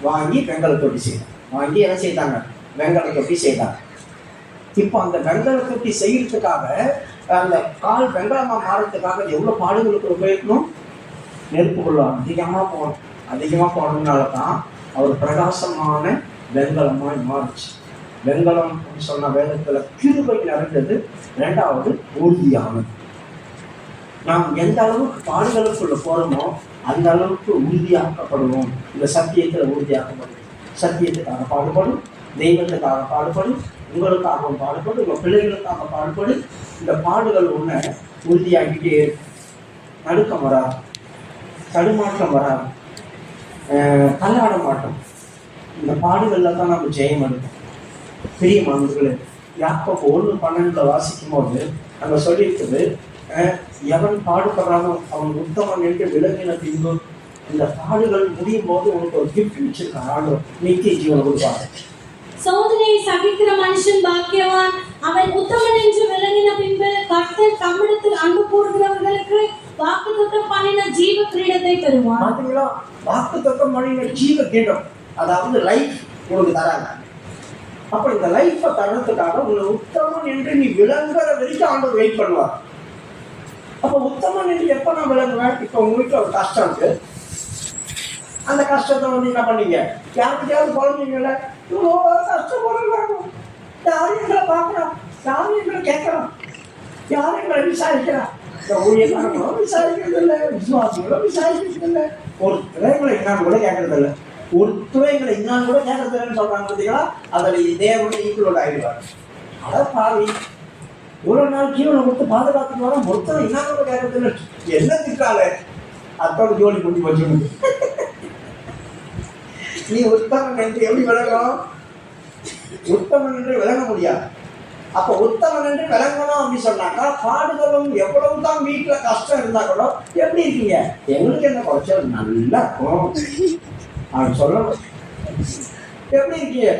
வாங்கி வெங்கல தொட்டி செய்தாங்க. வாங்கி என்ன செய்தாங்க, வெங்கல தொட்டி செய்தாங்க. இப்போ அந்த வெங்கல தொட்டி செய்யறதுக்காக, அந்த கால் வெங்கலமா மாறதுக்காக எவ்வளவு பாடுகளுக்கு உபயோகிக்கணும். நெருப்புக்குள்ள அதிகமாக போனதுனால தான் அவர் பிரகாசமான வெண்கலமாய் மாறுச்சு. வெண்கலம் சொன்ன வேதத்துல கிருபை நிறைந்தது, இரண்டாவது உறுதியானது. நாம் எந்த அளவுக்கு பாடுகளுக்குள்ள போறோமோ அந்த அளவுக்கு உறுதியாக்கப்படுவோம். இந்த சத்தியத்துல உறுதியாக்கப்படுவோம். சத்தியத்துக்காக பாடுபடும், தெய்வத்துக்காக பாடுபடும், உங்களுக்காகவும் பாடுபடும், உங்க பிள்ளைகளுக்காக பாடுபடும். இந்த பாடுகள் ஒண்ணு உறுதியாக்கிட்டே நடுக்கம் வராது, தடுமாற்றம் வராது, தள்ளாட மாட்டோம். இந்த பாடுகளில் தான் நம்ம ஜெயம் எடுப்போம். பெரிய மாணவர்களே, யாக்கோபு 1:12 வாசிக்கும் போது அங்கே சொல்லியிருக்குது, எவன் பாடுபடுறானோ அவன் உத்தமன் என்று விலகின பின்பு இந்த பாடுகள் முடியும் போது உனக்கு ஒரு கிஃப்ட் வச்சிருக்கான். ஆண்டவர் நித்திய ஜீவனை கொடுப்பாங்க. சோதனையை சகிக்கிற மனுஷன் பாக்கியவான், அவன் உத்தமன் என்று விளங்கின பின்பு கர்த்தர் தம்மிடத்தில் அன்பு கூறுகிறவர்களுக்கு வாக்குத்தத்தம் பண்ணின ஜீவ கிரீடத்தை தருவான். பாத்தீங்களா, வாக்குத்தத்தம் பண்ணின ஜீவ கிரீடம், அதாவது லைஃப் உங்களுக்கு தராங்க. அப்ப இந்த லைஃபை தரத்துக்காக உங்களை உத்தமன் என்று நீ விளங்குற வரைக்கும் ஆண்டவர் வெயிட் பண்ணுவார். அப்ப உத்தமன் என்று எப்ப நான் விளங்குவேன்? இப்ப உங்க வீட்டுல ஒரு கஷ்டம் இருக்கு, அந்த கஷ்டத்தை வந்து என்ன பண்ணீங்க, யாருக்கிட்டையாவது குழந்தைங்கள இவ்வளோ கஷ்டப்படுறாங்க, யாரும் எங்களை பார்க்கலாம், யாரும் எங்களை கேட்கலாம், யாரும் எங்களை விசாரிக்கலாம். ஊழியர்களும் விசாரிக்கிறது இல்லை, விசுவாசிகளும் விசாரிக்கிறது இல்லை, ஒரு துறைகளை என்னான்னு கூட கேட்கறது இல்லை, ஒரு துறைகளை என்னான்னு கூட கேட்கறது இல்லைன்னு சொல்றாங்க. பார்த்தீங்களா, அதில் தேவனுடைய ஈக்குவலோட ஆகிடுவாங்க. அதான் பாவி இவ்வளவு நாள் ஜீவனை கொடுத்து பாதுகாத்துட்டு வர மொத்தம் என்னான்னு கூட கேட்கறது இல்லை. என்ன திட்டாலே அத்தோட ஜோலி கொண்டு வச்சு நீ உத்தமன் என்று எப்படி விளங்கணும்? உத்தமன் என்று விளங்க முடியாது. அப்ப உத்தமன் என்று விளங்கணும் அப்படின்னு சொன்னாக்கா, பாடுகளும் எவ்வளவு தான் வீட்டுல கஷ்டம் இருந்தா கூட எப்படி இருக்கீங்க, எங்களுக்கு என்ன குறைச்சல், நல்லா இருக்கும் அப்படின்னு சொல்லணும். எப்படி இருக்கீங்க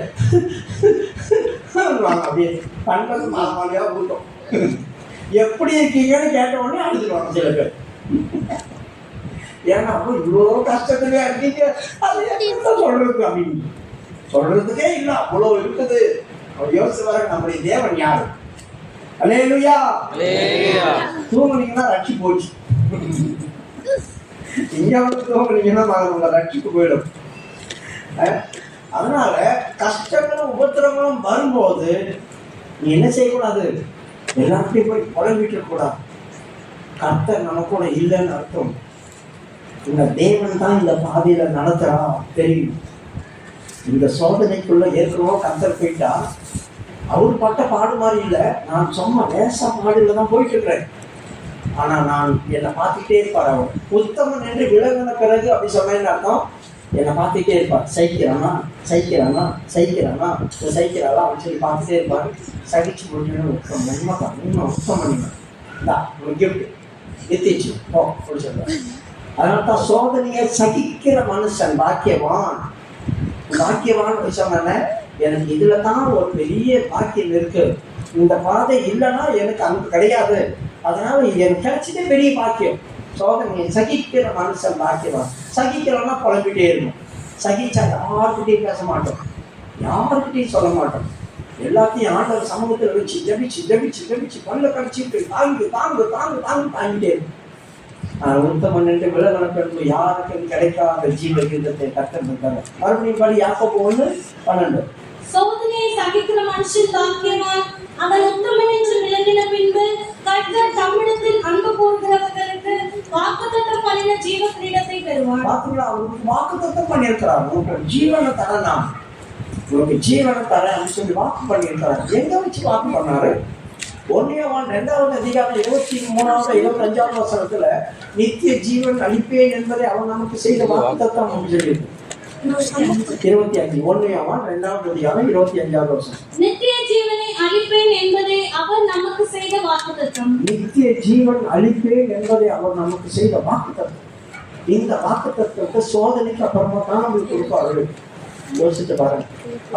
அப்படியே கண்கள் மாலையா ஊட்டும். எப்படி இருக்கீங்கன்னு கேட்ட உடனே அழுதுருவாங்க சில பேர். ஏன்னா அப்போ இவ்வளோ கஷ்டத்துலயா இருக்கீங்க, அது சொல்றது அப்படின்னு சொல்றதுக்கே இல்லை, அவ்வளோ இருக்குது. அவர் யோசிச்சு வர நம்முடைய தேவன் யாரு? அல்லேலூயா. தூங்குனீங்கன்னா ரட்சி போச்சு, இங்க வந்து தூங்குனீங்கன்னா உங்க ரட்சிக்கு போயிடும். அதனால கஷ்டங்களும் உபத்திரங்களும் வரும்போது நீ என்ன செய்யக்கூடாது, எல்லாத்தையும் போய் புலம்பிட்டு இருக்கக்கூடாது. கர்த்தர் நம்ம கூட இல்லைன்னு அர்த்தம். இந்த தேவன் தான் இந்த பாதையில நடத்துறா தெரியும். இந்த சோதனைக்குள்ள ஏற்கனவே கர்த்தர் போயிட்டா, அவர் பட்ட பாடு மாதிரி இல்லை, நான் சும்மா லேசா பாடுல தான் போயிட்டு இருக்கிறேன். ஆனா நான் என்னை பார்த்துக்கிட்டே இருப்பார். அவர் உத்தமன் என்று விலகின பிறகு அப்படி சொன்னேன்னு அர்த்தம், என்னை பார்த்துக்கிட்டே இருப்பார். சைக்கிறானா சைக்கிறானா சைக்கிறானா சைக்கிறாளா அப்படின்னு சொல்லி பார்த்துட்டே இருப்பார். சகிச்சு முடிஞ்சு உண்மைதான், இன்னும் உத்தமன் தான் உனக்கு கிஃப்ட் எத்திச்சு போ அப்படி சொல்றாரு. அதனால தான் சோதனையை சகிக்கிற மனுஷன் பாக்கியவான். பாக்கியவான் சொன்ன, எனக்கு இதுல தான் ஒரு பெரிய பாக்கியம் இருக்கு, இந்த பாதை இல்லைன்னா எனக்கு அங்க கிடையாது, அதனால எனக்கு கிடைச்சதே பெரிய பாக்கியம். சோதனையை சகிக்கிற மனுஷன் பாக்கியவான். சகிக்கிறோம்னா புலம்பிட்டே இருக்கும். சகிச்சா யாருக்கிட்டையும் பேச மாட்டோம், யாருக்கிட்டையும் சொல்ல மாட்டோம், எல்லாத்தையும் ஆண்டவர் சமூகத்தில் வச்சு ஜபிச்சு ஜபிச்சு ஜபிச்சு பல்ல கடிச்சிட்டு தாங்கு தாங்கு தாங்கு தாங்கு தாங்கிட்டே இருக்கும். உத்தமன் என்று விலகணக்கு யாருக்கும் கிடைக்காத ஜீவ கீதத்தை கர்த்தர் இருக்காங்க. மறுபடியும் படி யாக்கோபு 1:12. சோதனையை சகிக்கிற மனுஷன் பாக்கியவான், அவன் உத்தமன் என்று விளங்கின பின்பு கர்த்தர் தம்மிடத்தில் அன்பு கூறுகிறவர்களுக்கு வாக்குத்தத்தம் பண்ணின ஜீவ கிரீடத்தை பெறுவான். பாத்தீங்களா, அவருக்கு வாக்குத்தத்தம் பண்ணியிருக்கிறார். உங்களுக்கு ஜீவனை தர, நான் உங்களுக்கு ஜீவனை தரேன் அப்படின்னு சொல்லி வாக்கு பண்ணியிருக்கிறார். எங்க வச்சு வாக்கு பண்ணாரு? 1 யோவான் 2வது அதிகாரம் 23வது 25வது வசனத்துல நித்திய ஜீவன் அளிப்பேன் என்பதை அவன் நமக்கு செய்த வாக்குத்தத்தம் அப்படின்னு சொல்லியிருக்கு. 25 1 யோவான் 2வது அதிகாரம் 25வது வசனம். நித்திய ஜீவனை அளிப்பேன் என்பதை அவர் நமக்கு செய்த வாக்குத்தத்தம். நித்திய ஜீவன் அளிப்பேன் என்பதை அவர் நமக்கு செய்த வாக்குத்தத்தம். இந்த வாக்குத்தத்தத்தை சோதனைக்கு அப்புறமா தான் நம்மளுக்கு கொடுப்பார்கள். யோசிச்சு பாருங்க.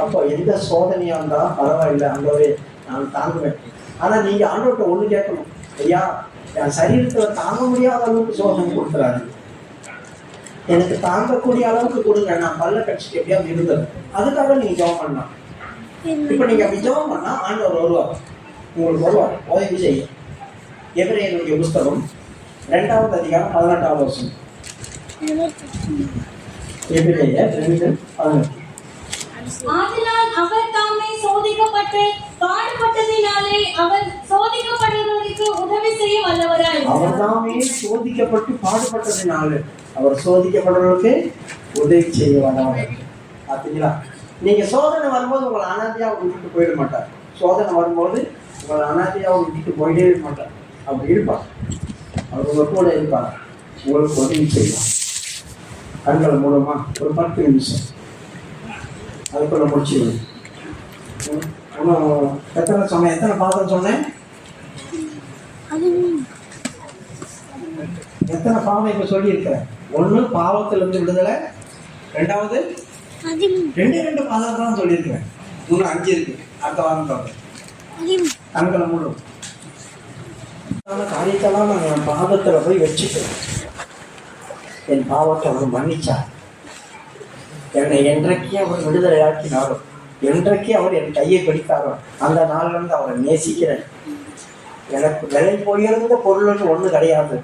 அப்போ எந்த சோதனையா இருந்தா பரவாயில்லை, ஆண்டவரே நான் தாங்குவேன். ஆனா நீங்க ஆண்டவர்கிட்ட ஒண்ணு கேட்கணும், ஐயா என் சரீரத்துல தாங்க முடியாத அளவுக்கு சோதனை கொடுக்குறாரு, எனக்கு தாங்கக்கூடிய அளவுக்கு கொடுங்க, நான் பல்ல கட்சிக்கு எப்படியாவது இருந்தது. அதுக்காக நீங்க ஜெபம் பண்ணலாம். இப்ப நீங்க அப்படி ஜெபம் பண்ணா ஆண்டவர் வருவார், உங்களுக்கு வருவார், உதவி செய்ய. எபிரேயருடைய புஸ்தகம் 2வது அதிகாரம் 18வது வசனம். எபிரேயர் 2:18. ஆதலால் அவர் தாமே சோதிக்கப்பட்டு பாடுபட்டதினாலே அவர் சோதிக்கப்படுகிறவர்களுக்கு உதவி செய்ய வல்லவராய். அவர் தாமே சோதிக்கப்பட்டு பாடுபட்டதினாலே அவர் சோதிக்கப்படுறவர்களுக்கு உதவி செய்ய வல்லவராய். பார்த்தீங்களா, நீங்க சோதனை வரும்போது உங்களை அனாதையாக விட்டுட்டு போயிட மாட்டார். சோதனை வரும்போது உங்களை அனாதையாக விட்டுட்டு போயிட்டே இருக்க மாட்டார். அப்படி இருப்பார், அவர் உங்க கூட இருப்பார், உங்களுக்கு உதவி செய்வார். கண்கள் மூலமா ஒரு 10 நிமிஷம் அதுக்குள்ள முடிச்சிடுவேன். எத்தனை பாதம் சொன்னேன்? எத்தனை பாவம் இப்ப சொல்லி இருக்கிறேன்? 1 பாவத்திலிருந்து விடுதலை, 2வது 2 பாதம் தான் சொல்லியிருக்கிறேன். இன்னும் 5 இருக்கு. அடுத்த வாரம் சொல்றேன். கண்களை மூடும். காரியத்தெல்லாம் நான் என் பாதத்துல போய் வச்சுட்டேன். என் பாவத்தை அவர் மன்னிச்சார். என்னை என்றைக்கே அவர் விடுதலை ஆக்கினாரோ, என்றைக்கே அவர் என் கையை பிடித்தாரோ, அந்த நாளிலிருந்து அவரை நேசிக்கிறேன். எனக்கு விலை போயிருந்த பொருள்னு ஒண்ணு கிடையாது.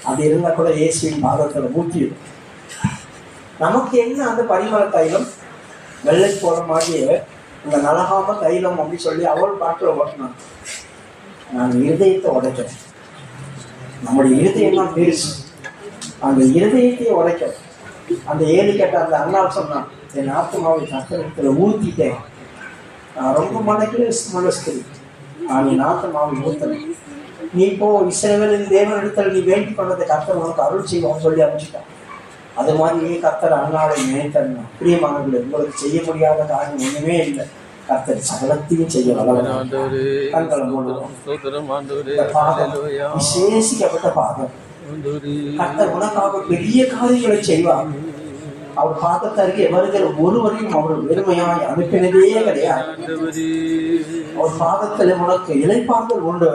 அது இருந்தா கூட இயேசுவின் பாதத்துல ஊற்றிடும். நமக்கு என்ன அந்த பரிமள தைலம், வெள்ளை போலமாகிய இந்த நலகாம தைலம் அப்படி சொல்லி அவள் பாட்டில் ஓட்டினான். நான் இருதயத்தை உடைக்கிறேன். நம்முடைய இருதயம் தான் பெருசு. அந்த இருதயத்தையே உடைக்க அந்த ஏழு கேட்ட அந்த அண்ணால் சொன்னான், என் ஆத்மாவை கர்த்தரிடத்துல ஊத்திட்டேன். நான் ரொம்ப மனஸ்து, நான் என் ஆத்மாவை ஊத்தேன். நீ இப்போ இஸ்ரவேலின் தேவனிடத்தில் நீ வேண்டிக் கொண்டதை கர்த்தர் உனக்கு அருள் செய்வோம் சொல்லி அமைச்சிட்டான். அது மாதிரியே கர்த்தர் அண்ணாவை நினைத்தார். பிரியமானவர்களே, உங்களுக்கு செய்ய முடியாத காரியம் ஒண்ணுமே இல்லை. கர்த்தர் சகலத்தையும் செய்ய வல்லவர். கண்களை மூடுவோம். விசேஷிக்கப்பட்ட பாதம். கர்த்தர் உனக்காக பெரிய காரியங்களை செய்வார். அவர் பாதத்தை அருகே வருகிற ஒருவரையும் அவர் வெறுமையாய் அனுப்பினதே கிடையாது. அவர் பாதத்தில் உனக்கு இளைப்பாறுதல் உண்டு.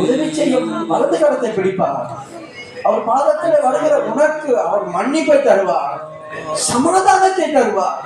உதவி செய்யும் வலது கரத்தை பிடிப்பார். அவர் பாதத்தில் வருகிற உனக்கு அவர் மன்னிப்பை தருவார், சமாதானத்தை தருவார்.